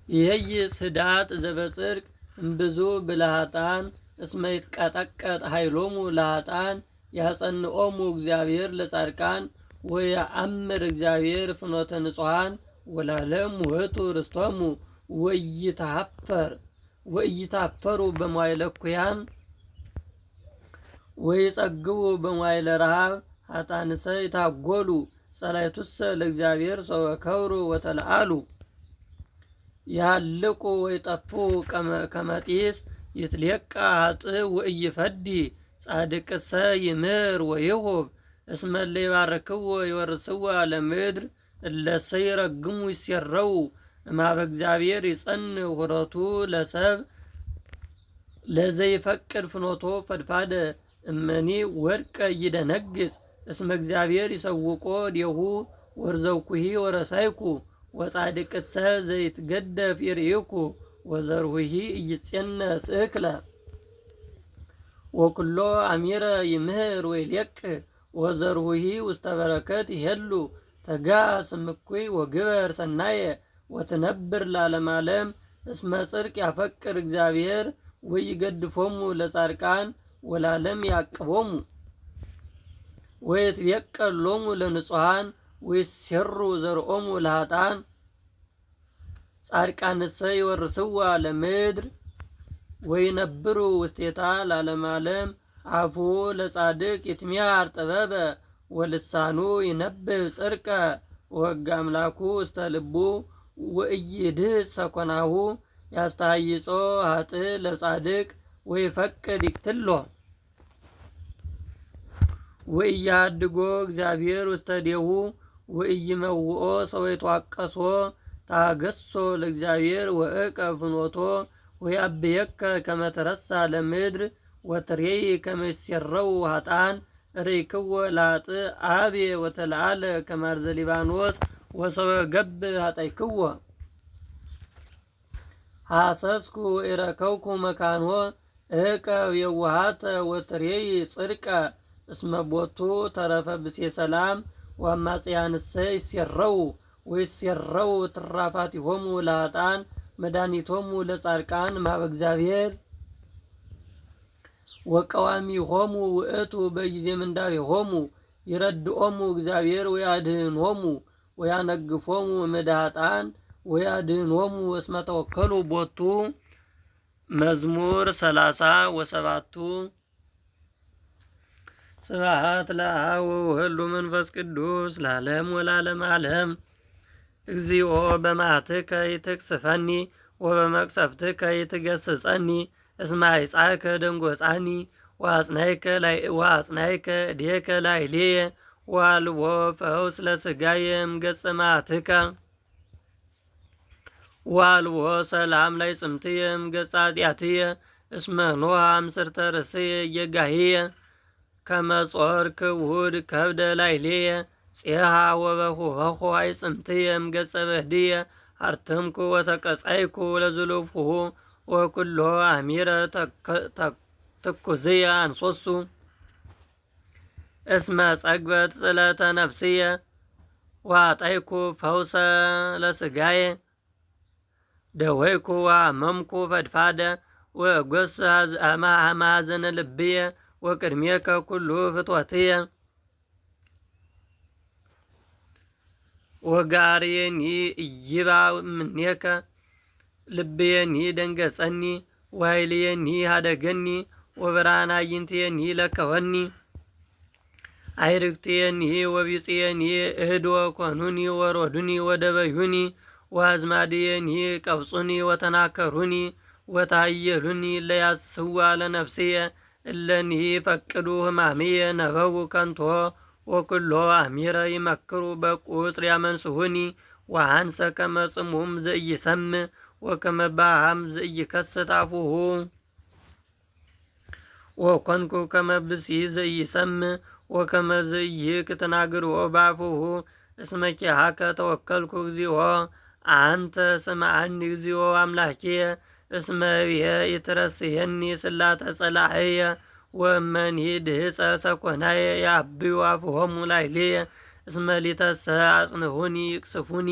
ይሄይስ ህዳጥ ዘበጽድቅ እምብዙ ብልሃጣን እስመ ይትቀጠቀጥ ኃይሎሙ ለኃጥአን ያጸንኦሙ እግዚአብሔር ለጻድቃን ወየአምር እግዚአብሔር ፍኖተ ንጹሐን ወላለም ውእቱ ርስቶሙ ወኢይታፈሩ በመዋዕለ እኩያን ወይጸግቡ በመዋዕለ ረሃብ ኃጥአንሰ ይታጐሉ ጸላእቱሰ ለእግዚአብሔር ሰወከብሩ ወተለአሉ ያልቁ ወይጠፉ ከመ ጢስ ይትሌቃ ኃጥእ ወኢይፈዲ ጻድቅሰ ይምር ወይሁብ እስመ እለ ይባርክዎ ይወርስዋ ለምድር እለሰ ይረግሙ ይሴረው እምኀበ እግዚአብሔር ይጸንዕ ሑረቱ ለሰብእ ለዘይፈቅድ ፍኖቶ ፈድፋደ እመኒ ወድቀ ይደነግጽ እስመ እግዚአብሔር ይሰውቆ ዴሁ ወርዘውኩሂ ወረሳይኩ ወጻድቅሰ ዘይትገደፍ ይርኢኩ ወዘርሁሂ ኢይጼነስ እክለ ወኩሎ አሚረ ይምህር ወይሌቅህ ወዘርሁሂ ውስተ በረከት ይሄሉ ተጋስ እምኩይ ወግበር ሰናየ ወትነብር ለዓለመ ዓለም እስመ ጽድቅ ያፈቅር እግዚአብሔር ወይገድፎሙ ለጻድቃን ወላለም ያቅቦሙ ወይትቤቀሎሙ ለንጹሐን ወይሴሩ ዘርኦሙ ለኃጥአን ጻድቃንሰ ይወርስዋ ለምድር ወይነብሩ ውስቴታ ለዓለመ ዓለም። አፉ ለጻድቅ ይትሚያር ጥበበ ወልሳኑ ይነብብ ጽድቀ ወሕገ አምላኩ ውስተ ልቡ ወኢይድህስ ሰኮናሁ ያስተሃይጾ ኃጥእ ለጻድቅ ወይፈቅድ ይቅትሎ ወኢያድጎ እግዚአብሔር ውስተ ዴሁ ወኢይመውኦ ሰው ይትዋቀሶ ታገሶ ለእግዚአብሔር ወእቀብ ፍኖቶ ወያብየከ ከመ ትረሳ ለምድር ወትሬይ ከመ ይሴረው ኃጥአን ርኢክዎ ለኃጥእ አብየ ወተለዓለ ከመ አርዘ ሊባኖስ ወሰወ ገብ ኃጠይክዎ ሐሰስኩ ወኢረከብኩ መካኖ እቀብ የዋሃተ ወትሬይ ጽድቀ እስመ ቦቱ ተረፈ ብእሴ ሰላም ወአማጽያንሰ ይሴረው ወይሴረው ትራፋቲሆሙ ለኃጥአን መድኃኒቶሙ ለጻድቃን እምኀበ እግዚአብሔር ወቀዋሚሆሙ ውእቱ በጊዜ ምንዳቤሆሙ ይረድኦሙ እግዚአብሔር ወያድኅኖሙ ወያነግፎሙ እምእደ ኃጥአን ወያድኅኖሙ እስመ ተወከሉ ቦቱ። መዝሙር 37 ስብሐት ለአብ ወወልድ ወመንፈስ ቅዱስ ለዓለም ወለዓለመ ዓለም። እግዚኦ በመዓትከ ይትቅሰፈኒ ወበመቅሰፍትከ ይትገሥጸኒ እስመ አይጻእከ ደንጐጻኒ ወአጽናዕከ እዴከ ላዕሌየ ወአልቦ ፈውስ ለሥጋየ እምገጸ መዓትከ ወአልቦ ሰላም ላዕጽምትየ እምገጸ ኃጢአትየ እስመ ኖኃ እምስርተ ርእስየ እየጋህየ ከመ ጾር ክቡድ ከብደ ላዕሌየ ፄሃ ወበሁሆ አዕጽምትየ እምገጸ በህድየ አርትምኩ ወተቀጻይኩ ለዝሉፍሁ ወኩሎ አሚረ ትኩዝየ አንሶሱ እስመ ጸግበት ጽለተ ነፍስየ ወአጣይኩ ፈውሰ ለሥጋየ ደወይኩ ወአመምኩ ፈድፋደ ወእጐስ ማሐዘነ ልብየ ወቅድሜከ ኩሉ ፍትወትየ ወጋርየኒ ኢይባእ እምኔከ ልብየኒ ደንገጸኒ ወኃይልየኒ ሀደገኒ ወብርሃነ አዕይንትየኒ ለከወኒ አይርክትየኒ ወቢጽየኒ እህድወ ኮኑኒ ወሮዱኒ ወደበዩኒ ወአዝማድየኒ ቀብጹኒ ወተናከሩኒ ወታየሉኒ ለያስዋ ለነፍስየ እለኒ ፈቅዱ ሕማምየ ነበቡ ከንቶ ወኩሎ አሚረ ይመክሩ በቁጽር ያመንስሁኒ ወአንሰ ከመ ጽሙም ዘኢይሰምዕ ወከመ ባሃም ዘኢይከስት አፉሁ ወኮንኩ ከመ ብእሲ ዘኢይሰምዕ ወከመ ዘኢይክትናገርዎ በአፉሁ እስመ ኪያከ ተወከልኩ እግዚኦ አንተ ስምዐኒ እግዚኦ አምላኬየ እስመ ብየ ይትረስየኒ ስላተ ጸላእየ ወእመኒ ድህፀ ሰኮናየ ያብዩ አፍሆሙ ላዕሌየ እስመ ሊተሰ አጽንዑኒ ይቅስፉኒ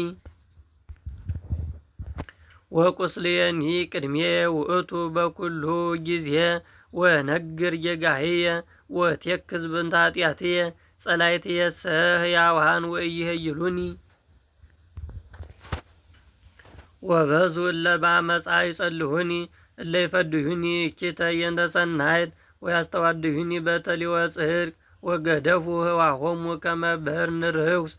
ወቁስልየኒ ቅድሜየ ውእቱ በኩሉ ጊዜ ወነግር ጌጋህየ ወቴክዝ በእንተ ኃጢአትየ ጸላእትየሰ ሕያዋን ወኢይሄይሉኒ ወበዙ እለ በአመፃ ይጸልሁኒ እለ ይፈድዩኒ እኪተ የእንተ ሰናይት ወያስተዋድዩኒ በተሊወ ጽድቅ ወገደፉ ህዋሆሙ ከመ በርነ ርኩስ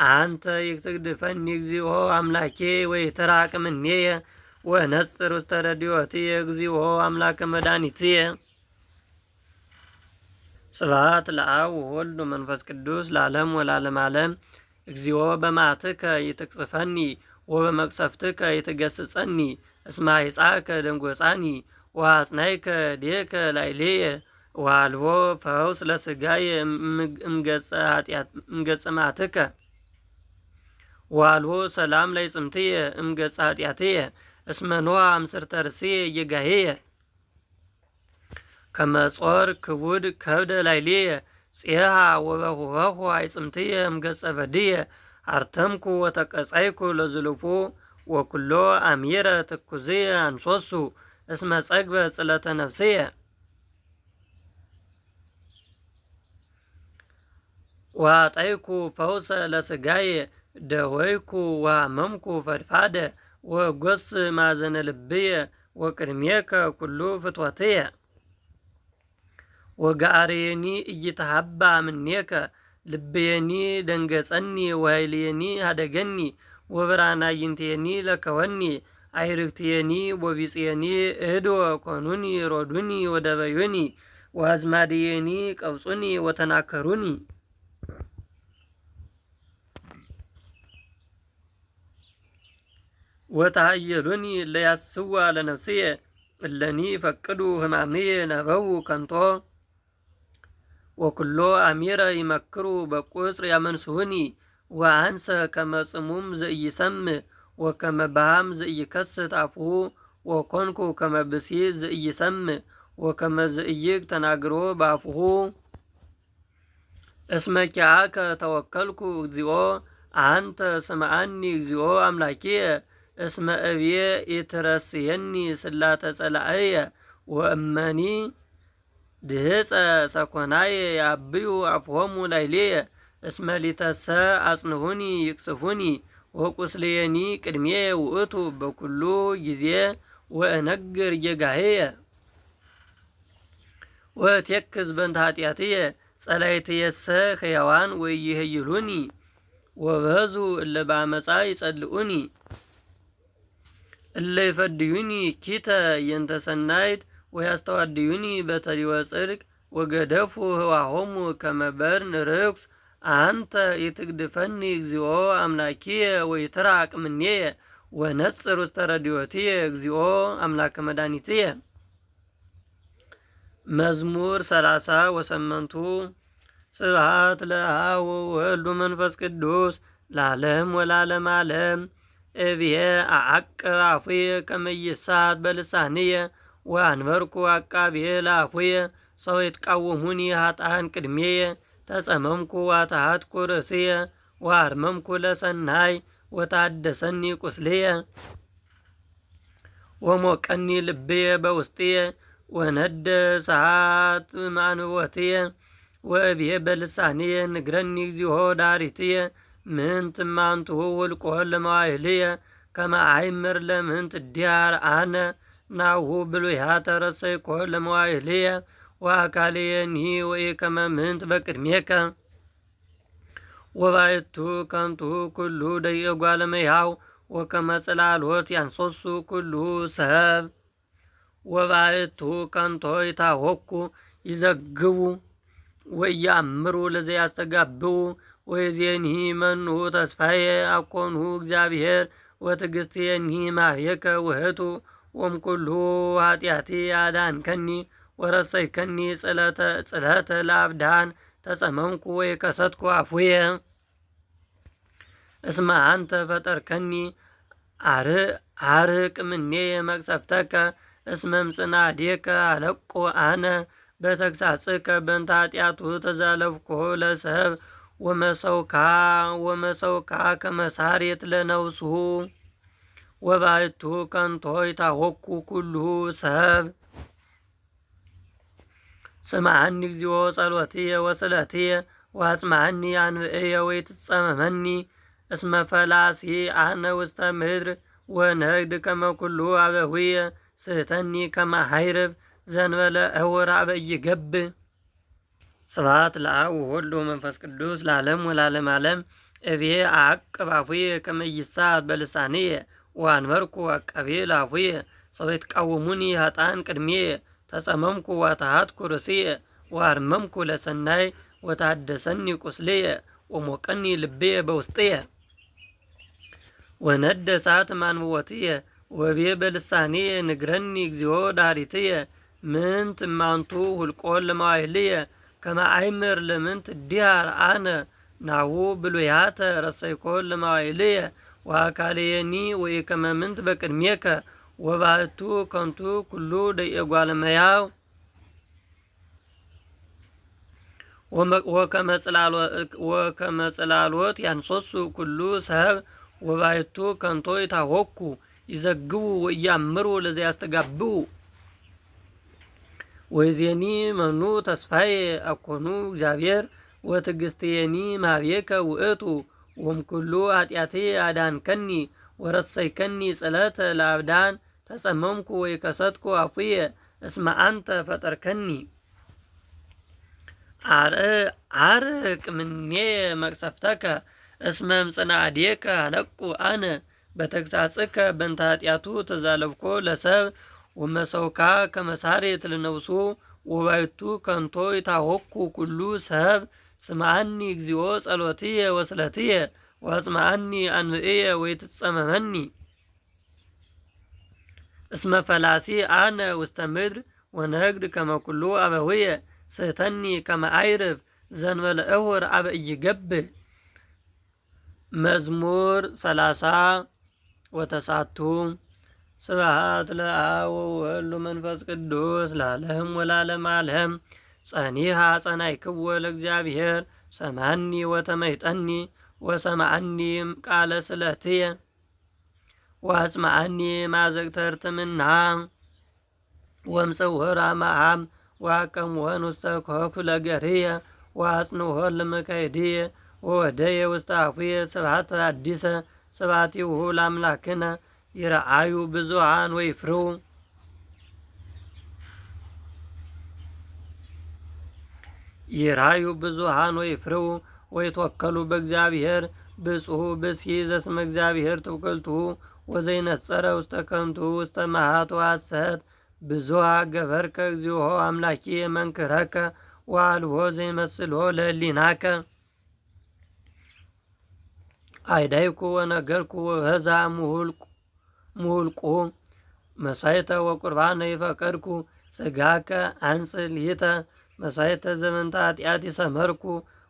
አንተ ይትግድፈኒ እግዚኦ አምላኬ ወይትራቅ እምኔየ ወነጽር ውስተ ረድኤትየ እግዚኦ አምላከ መድኃኒትየ። ስብሐት ለአብ ወወልድ ወመንፈስ ቅዱስ ለዓለም ወለዓለመ ዓለም። እግዚኦ በመዓትከ ይትቅጽፈኒ ወበመቅሰፍትከ ይትገሥጸኒ እስመ አይጻእከ ደንጐጻኒ ወአጽናዕከ እዴከ ላዕሌየ ወአልቦ ፈውስ ለሥጋየ እምገጸ መዓትከ ወአልቦ ሰላም ለዕጽምትየ እምገጸ ኃጢአትየ እስመ ኖኅ አምስርተ ርእስየ ጌጋየየ ከመ ጾር ክቡድ ከብደ ላዕሌየ ጽየሐ ወበሁበሁ አዕጽምትየ እምገጸ በድየ አርተምኩ ወተቀጻይኩ ለዝሉፉ ወኩሎ አሚረ ትኩዝየ አንሶሱ እስመ ጸግበ ጽለተ ነፍስየ ወአጣይኩ ፈውሰ ለሥጋየ ደወይኩ ወሐመምኩ ፈድፋደ ወጐስ ማዘነ ልብየ ወቅድሜከ ኩሉ ፍትወትየ ወገአርየኒ ኢይትሃባ እምኔከ ልብየኒ ደንገጸኒ ወኃይልየኒ ሀደገኒ ወብርሃናይንቴኒ ለከወኒ አይርክትየኒ ወቢጽየኒ እድወ ኮኑኒ ሮዱኒ ወደበዩኒ ወአዝማድየኒ ቀውጹኒ ወተናከሩኒ ወተሃየሉኒ ለያስዋ ለነፍስየ እለኒ ፈቅዱ ሕማምየ ነበው ከንቶ ወኩሎ አሚረ ይመክሩ በቁጽር ያመንስሁኒ ወአንሰ ከመ ጽሙም ዘኢይሰምዕ ወከመ ባሃም ዘኢይከስት አፉሁ ወኮንኩ ከመ ብእሲ ዘኢይሰምዕ ወከመ ዘኢይክትናገርዎ በአፉሁ እስመ ኪያከ ተወከልኩ እግዚኦ አንተ ስምዐኒ እግዚኦ አምላኬየ እስመ እብየ ይትረስየኒ ስላተ ጸላእየ ወእመኒ ድህፀ ሰኮናየ ያብዩ አፍሆሙ ላዕሌየ እስመ ሊተሰ አጽንዑኒ ይቅስፉኒ ወቁስልየኒ ቅድሜየ ውእቱ በኩሉ ጊዜ ወእነግር ጌጋህየ ወእቴክዝ በእንተ ኃጢአትየ ጸላእትየሰ ሕያዋን ወኢይሄይሉኒ ወበዙ እለ በአመፃ ይጸልኡኒ እለ ይፈድዩኒ እኪተ የእንተ ሰናይት ወያስተዋድዩኒ በተሊወ ጽድቅ ወገደፉ ህዋሆሙ ከመ በርነ ርኩስ አንተ ይትግድፈኒ እግዚኦ አምላኪየ ወይትራቅ እምኔየ ወነጽር ውስተ ረድኤትየ እግዚኦ አምላከ መድኃኒትየ። መዝሙር 38 ስብሐት ለአብ ወወልድ ወመንፈስ ቅዱስ ለዓለም ወለዓለመ ዓለም። እብየ አዐቅብ አፉየ ከመ ይሳት በልሳንየ ወአንበርኩ አቃብየ ለአፉየ ሰው ይትቃወሙኒ ኃጥኣን ቅድሜየ ተጸመምኩ ወአትሐትኩ ርእስየ ወአርመምኩ ለሰናይ ወታደሰኒ ቁስልየ ወሞቀኒ ልብየ በውስጥየ ወነደ እሳት ማንወትየ ወእብየ በልሳንየ ንግረኒ እግዚኦ ዳሪትየ ምንት እማንቱ ውልቆ ለመዋዕልየ ከመ አእምር ለምንት እዲሃር አነ ናሁ ብሉያተ ረሰይኮ ለመዋዕልየ ወአካልየኒ ወኢከመ ምንት በቅድሜከ ወባይቱ ከንቱ ኩሉ ደቂቀ እጓለ እመሕያው ወከመ ጽላሎት ያንሶሱ ኩሉ ሰብ ወባይቱ ከንቶ ይታወኩ ይዘግቡ ወያምሩ ለዘያስተጋብኡ ወይዜኒ መኑ ተስፋዬ አኮኑ እግዚአብሔር ወትዕግሥትየኒ ማኅቤከ ውህቱ ወምኩሉ ኃጢአቴ አዳንከኒ ወረሰይከኒ ጽልሐተ ለአብዳን ተጸመምኩ ወይከሰትኩ አፉየ እስመ አንተ ፈጠርከኒ አርቅ እምኔየ መቅሰፍተከ እስመ እምጽናዴከ አለቆ አነ በተግሣጽከ በእንተ ኃጢአቱ ተዛለፍኮ ለሰብ ወመሰውካ ከመሳሬት ለነፍሱ ወባሕቱ ከንቶ ይታወኩ ኩሉ ሰብ ስምዐኒ እግዚኦ ጸሎትየ ወስእለትየ ወአጽምዐኒ አንብዕየ ወይትጸመመኒ እስመ ፈላሲ አነ ውስተ ምድር ወነግድ ከመ ኩሉ አበዊየ ስእተኒ ከመ ሀይርብ ዘንበለ እውር አበ ኢይገብእ። ስብሐት ለአብ ወወልድ ወመንፈስ ቅዱስ ለዓለም ወለዓለመ ዓለም። እብየ አዕቅብ አፉየ ከመ ይሳት በልሳንየ ወአንበርኩ አቃቤ ለአፉየ ሰበይትቃወሙኒ ኃጥአን ቅድሜየ ተጸመምኩ ወተሃትኩ ርእስየ ወአርመምኩ ለሰናይ ወታደሰኒ ቁስልየ ወሞቀኒ ልብየ በውስጥየ ወነደ እሳት ማንብቦትየ ወቤ በልሳንየ ንግረኒ እግዚኦ ዳሪትየ ምንት እማንቱ ሁልቆ ለመዋዕልየ ከመ አእምር ለምንት እዲሃር አነ ናሁ ብሉያተ ረሰይኮ ለመዋዕልየ ወአካልየኒ ወኢከመ ምንት በቅድሜከ ወባሕቱ ከንቱ ኩሉ ደቂቀ እጓለ እመሕያው ወከመ ጽላሎት ያንሶሱ ኩሉ ሰብ ወባሕቱ ከንቶ ይታወኩ ይዘግቡ ወያምሩ ለዘያስተጋብኡ ወይዜኒ መኑ ተስፋዬ አኮኑ እግዚአብሔር ወትዕግሥትየኒ ማኅቤከ ውእቱ ወእምኩሉ ኃጢአቴ አዳንከኒ ወረሰይከኒ ጽልሐተ ለአብዳን ተጸመምኩ ወይከሰትኩ አፉየ እስመ አንተ ፈጠርከኒ አርቅ እምኔየ መቅሰፍተከ እስመ እምጽናዴከ አለቁ አነ በተግሣጽከ በእንተ ኃጢአቱ ተዛለፍኮ ለሰብ ወመሰውካ ከመሳሬት ለነፍሱ ወባሕቱ ከንቶ ይታወኩ ኩሉ ሰብ ስምዐኒ እግዚኦ ጸሎትየ ወስእለትየ ወአጽምዐኒ አንብዕየ ወይትጸመመኒ እስመ ፈላሲ አነ ውስተ ምድር ወነግድ ከመ ኩሉ አበዊየ ስእተኒ ከመ አዕርብ ዘእንበለ እውር አበ ኢይገብእ። መዝሙር 30 ወተሳቱ ስብሐት ለአብ ወወልድ ወመንፈስ ቅዱስ ለዓለም ወለዓለመ ዓለም። ጸኒሐ ጸናዕክዎ ለእግዚአብሔር ሰምዐኒ ወተመይጠኒ ወሰምዐኒ ቃለ ስእለትየ ወአጽምዐኒ ማዘግተ እርትምና ወእምጽውራ መዓም ወአቀምወን ውስተ ኮኩለ ገርየ ወአጽንዖን ለመካይድየ ወወደየ ውስተ አፉየ ስብሐተ ሐዲሰ ስብሐቲሁ ለአምላክነ ይርአዩ ብዙኃን ወይፍርሁ ወይትወከሉ በእግዚአብሔር ብፁዕ ብእሲ ዘእስመ እግዚአብሔር ትውክልቱ ወዘይነጸረ ውስተ ከንቱ ውስተ መዓት ወሐሰት ብዙኃ ገበርከ እግዚኦ አምላኪየ መንክረከ ወአልቦ ዘይመስሎ ለሕሊናከ አይዳይኩ ወነገርኩ ወበዛ ሙሁልቁ መሥዋዕተ ወቁርባነ ይፈቀድኩ ሥጋከ አንጽእ ሊተ መሥዋዕተ ዘበንተ ኃጢአት ይሰመርኩ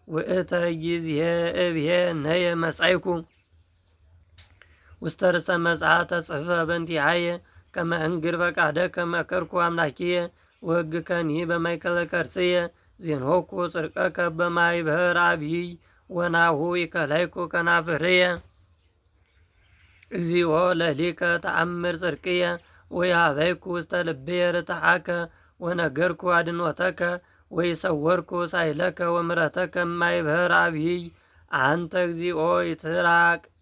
ውእተ ጊዜ እብየ ነየ መጻእኩ ውስተ ርእሰ መጽሐፈ ተጽሕፈ በእንቲአየ ከመ እንግር ፈቃደከ መከርኩ አምላኪየ ወሕግከኒ በማእከለ ከርስየ ዜንሆኩ ጽድቀከ በማኅበር አቢይ ወናሁ ይከላይኩ ከናፍርየ እግዚኦ ለሊከ ተአምር ጽድቅየ ወይሃበይኩ ውስተ ልብየ ርትዓከ ወነገርኩ አድኖተከ ወይሰወርኩ ሳይለከ ወምሕረተከ እማኅበር አቢይ አንተ እግዚኦ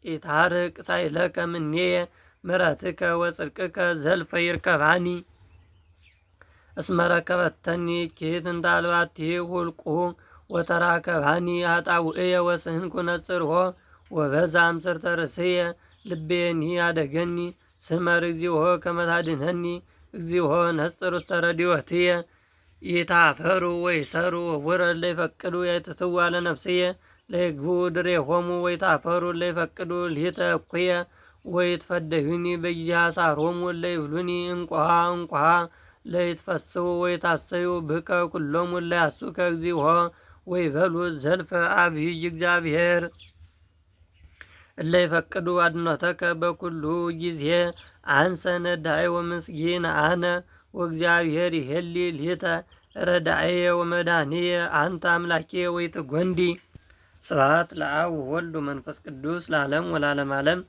ይትሐርቅ ሳይለከ እምኔየ ምሕረትከ ወጽድቅከ ዘልፈ ይርከባኒ እስመ ረከበተኒ ኪት እንተ አልባቲ ሁልቁ ወተራከባኒ ኃጣውእየ ወስሕንኩ ነጽርሆ ወበዛ አምስርተ ርእስየ ልቤኒ አደገኒ ስመር እግዚኦ ከመ ታድኅነኒ እግዚኦ ነጽር ውስተ ረድኤትየ ይታፈሩ ወይሰሩ ወረ ለይፈቅዱ ያይትትዋ ለነፍስየ ለይግቡ ድሬሆሙ ወይታፈሩ ለይፈቅዱ ልሂተ እኩየ ወይትፈደዩኒ በየአሳሮሙ ለይብሉኒ እንቋሃ እንቋሃ ለይትፈስሑ ወይታሰዩ ብከ ኩሎሙ ለያሱከ እግዚኦ ወይበሉ ዘልፈ አብይ እግዚአብሔር ለይፈቅዱ አድኖተከ በኩሉ ጊዜ አንሰ ነዳይ ወምስጊን አነ ወእግዚአብሔር ይሄሊ ልሂተ ረዳእየ ወመድኃኒየ አንተ አምላኬ ወይትጐንዲ። ስብሐት ለአብ ወወልድ ወመንፈስ ቅዱስ ለዓለም ወለዓለመ ዓለም።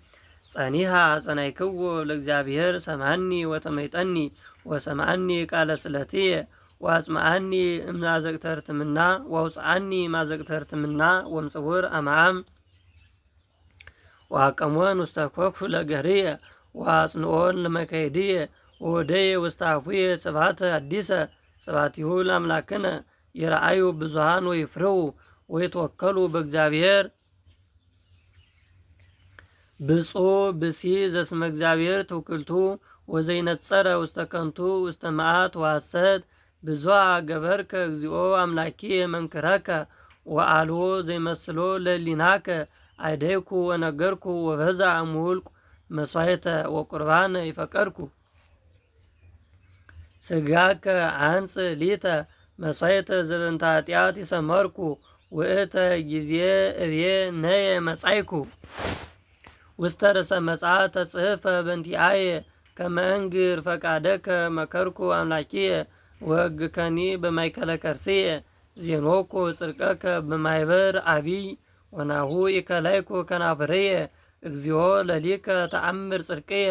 ጸኒሐ ጸናይክዎ ለእግዚአብሔር ሰምዐኒ ወተመይጠኒ ወሰምዐኒ ቃለ ስእለትየ ወአጽምዐኒ እምአዘቅተ ርትምና ወአውፅአኒ እምአዘቅተ ርትምና ወእምጽውር አምዓም ወአቀሞን ውስተ ኮኩ ለገርየ ወአጽንዖን ለመከይድየ ወወደየ ውስተ አፉየ ስብሐተ ሐዲሰ ስብሐቲሁ ለአምላክነ ይርአዩ ብዙኃን ወይፍርሁ ወይትወከሉ በእግዚአብሔር። ብፁዕ ብእሲ ዘስመ እግዚአብሔር ትውክልቱ ወዘይነጸረ ውስተ ከንቱ ውስተ መዓት ወሐሰት ብዙኃ ገበርከ እግዚኦ አምላኪየ መንክረከ ወአልቦ ዘይመስሎ ለሕሊናከ አይደይኩ ወነገርኩ ወበዛ እምውልቁ መሥዋዕተ ወቁርባነ ይፈቀድኩ ሥጋከ አንጽ ሊተ መሥዋዕተ ዘበንተ ኃጢአት ይሰመርኩ ውእተ ጊዜ እብየ ነየ መጻይኩ ውስተ ርእሰ መጽሐፍ ተጽሕፈ በእንቲአየ ከመ እንግር ፈቃደከ መከርኩ አምላኪየ ወሕግከኒ በማእከለ ከርስየ ዜኖኩ ጽድቀከ በማኅበር አቢይ ወናሁ ኢከላይኩ ከናፍርየ እግዚኦ ለሊከ ተአምር ጽድቅየ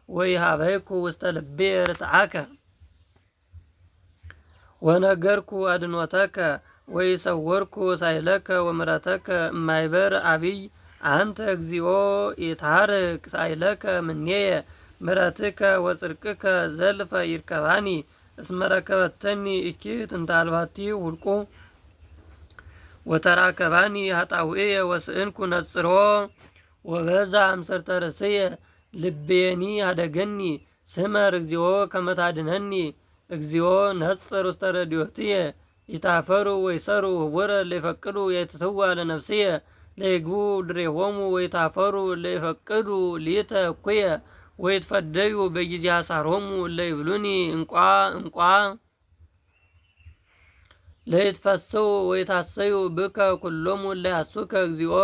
ወይሃበይኩ ውስተ ልብየ ርትዓከ ወነገርኩ አድኖተከ ወይሰወርኩ ሳይለከ ወምሕረተከ እማኅበር አቢይ አንተ እግዚኦ ኢትሃርቅ ሳይለከ ምኔየ ምሕረትከ ወጽድቅከ ዘልፈ ይርከባኒ እስመ ረከበተኒ እኪት እንተ አልባቲ ውልቁ ወተራከባኒ ኃጣውእየ ወስእንኩ ነጽሮ ወበዛ እምስርተ ርእስየ ልቤኒ አደገኒ ስመር እግዚኦ ከመ ታድኅነኒ እግዚኦ ነጽር ውስተ ረድኤትየ ይታፈሩ ወይሰሩ ህቡረ ለይፈቅዱ ያይትትዋ ለነፍስየ ለይግቡ ድሬሆሙ ወይታፈሩ ለይፈቅዱ ሊተ እኩየ ወይትፈደዩ በጊዜ አሳሮሙ ለይብሉኒ እንቋ እንቋ ለይትፈስሑ ወይታሰዩ ብከ ኩሎሙ ለያሱከ እግዚኦ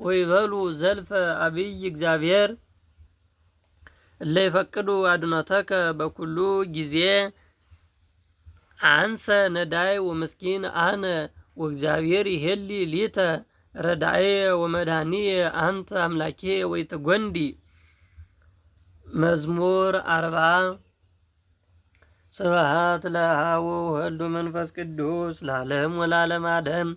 ወይበሉ ዘልፈ አብይ እግዚአብሔር ለይፈቅዱ አድኖተከ በኩሉ ጊዜ አንሰ ነዳይ ወምስኪን አነ ወእግዚአብሔር ይሄሊ ሊተ ረዳእየ ወመድኃኒየ አንተ አምላኬ ወይትጐንዲ። መዝሙር 40 ስብሐት ለአብ ወወልድ ወመንፈስ ቅዱስ ለዓለም ወለዓለመ ዓለም።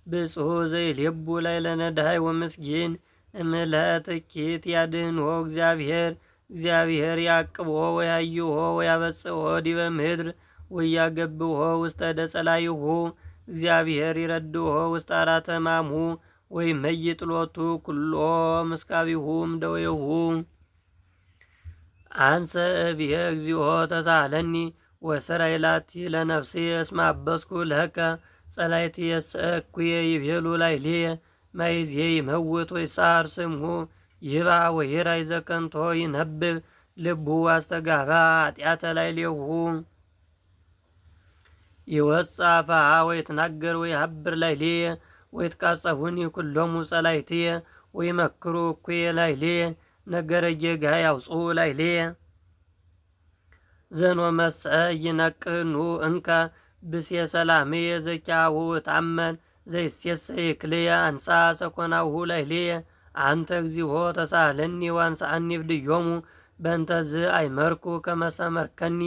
ብፁዕ ዘይሌቡ ላዕለ ነዳይ ወምስኪን እምዕለተ እኪት ያድኅንዎ እግዚአብሔር። እግዚአብሔር ያቅብዎ ወያይዎ ወያበጽሖ ዲበ ምድር ወያገብሖ ውስተ ደጸላይሁ። እግዚአብሔር ይረድዎ ውስተ አራተ ሕማምሁ ወይመይጥ ሎቱ ኩሎ ምስካቢሁ እምደዌሁ። አንሰ እብየ እግዚኦ ተሳሃለኒ ወስራይ ላቲ ለነፍስየ እስመ አበስኩ ለከ ጸላእትየሰ እኩየ ይቤሉ ላዕሌየ ማይዝየ ይመውት ወይሳር ስምሁ ይባ ወይራይ ዘከንቶ ይነብብ ልቡ አስተጋባ ኃጢአተ ላዕሌሁ። ይወፅእ አፍአ ወይትናገር ወይሀብር ላዕሌየ ወይትቃጸፉኒ ኩሎሙ ጸላእትየ ወይመክሩ እኩየ ላዕሌየ ነገረ ጌጋየ ያውፅኡ ላዕሌየ። ዘንወመስዐ ይነቅህኑ እንከ ብእስየ ሰላምየ ዘኪያሁ እታመን ዘይሴሰይ እክልየ አንሣ ሰኮናሁ ላዕሌየ። አንተ እግዚኦ ተሳሃለኒ ወአንሥአኒ እብድዮሙ በእንተዝ አይመርኩ ከመ ሰመርከኒ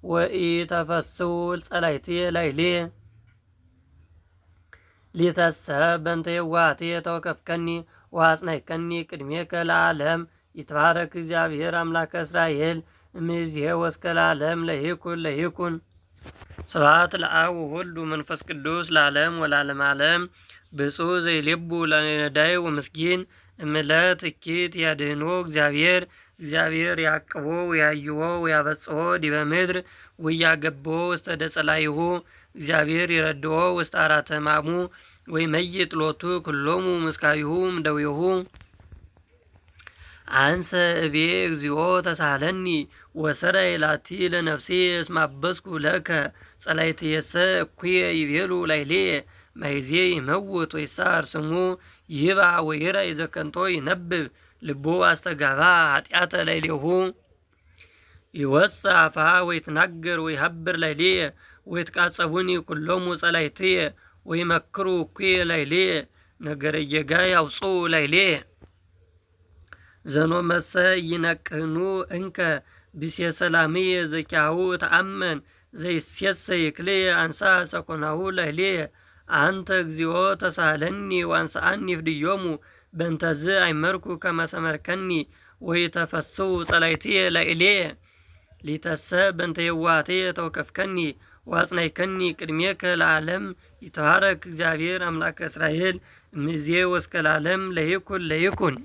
ወኢተፈስሑ ጸላእትየ ላዕሌየ። ሊተሰ በእንተ የዋሃትየ ተወከፍከኒ ወአጽናዕከኒ ቅድሜከ ለዓለም። ይትባረክ እግዚአብሔር አምላከ እስራኤል እምይእዜሰ ወእስከ ለዓለም ለይኩን ለይኩን። ስብሐት ለአብ ወወልድ ወመንፈስ ቅዱስ ለዓለም ወለዓለመ ዓለም። ብፁዕ ዘይሌቡ ለነዳይ ወምስኪን እምዕለተ እኪት ያድኅንዎ እግዚአብሔር። እግዚአብሔር ያቅቦ ወያይዎ ወያበጽሖ ዲበ ምድር ወያገብሖ ውስተ ደጸላይሁ። እግዚአብሔር ይረድኦ ውስጥ አራተ ሕማሙ ወይመይጥ ሎቱ ኩሎሙ ምስካቢሁ እምደዊሁ። አንሰ እቤ እግዚኦ ተሳሃለኒ ወሰረይ ላቲ ለነፍሴ እስመ አበስኩ ለከ ጸላእትየሰ እኩየ ይቤሉ ላዕሌየ ማይዜ ይመውት ወይሳር ስሙ ይብአ ወይራይ ዘከንቶ ይነብብ ልቡ አስተጋባ ኃጢአተ ላዕሌሁ። ይወፅእ አፍአ ወይትናገር ወይሀብር ላዕሌየ ወይትቃጸቡኒ ኩሎሙ ጸላእትየ ወይመክሩ እኩየ ላዕሌየ ነገረ ጌጋይ አውጽኡ ላዕሌየ። ዘኖመሰ ይነቅህኑ እንከ ብእሴ ሰላምየ ዘኪያሁ ተአመን ዘይሴሰ ይክልየ አንሳ ሰኮናሁ ላዕሌየ። አንተ እግዚኦ ተሳሃለኒ ወአንስአኒ ፍድዮሙ በእንተዝ አይመርኩ ከመ ሰመርከኒ ወይተፈስሑ ጸላእትየ ላዕሌየ። ሊተሰ በእንተ የዋሃትየ ተወከፍከኒ ወአጽናዕከኒ ቅድሜከ ለዓለም። ይትባረክ እግዚአብሔር አምላከ እስራኤል እምይእዜ ወእስከ ለዓለም ለይኩን ለይኩን።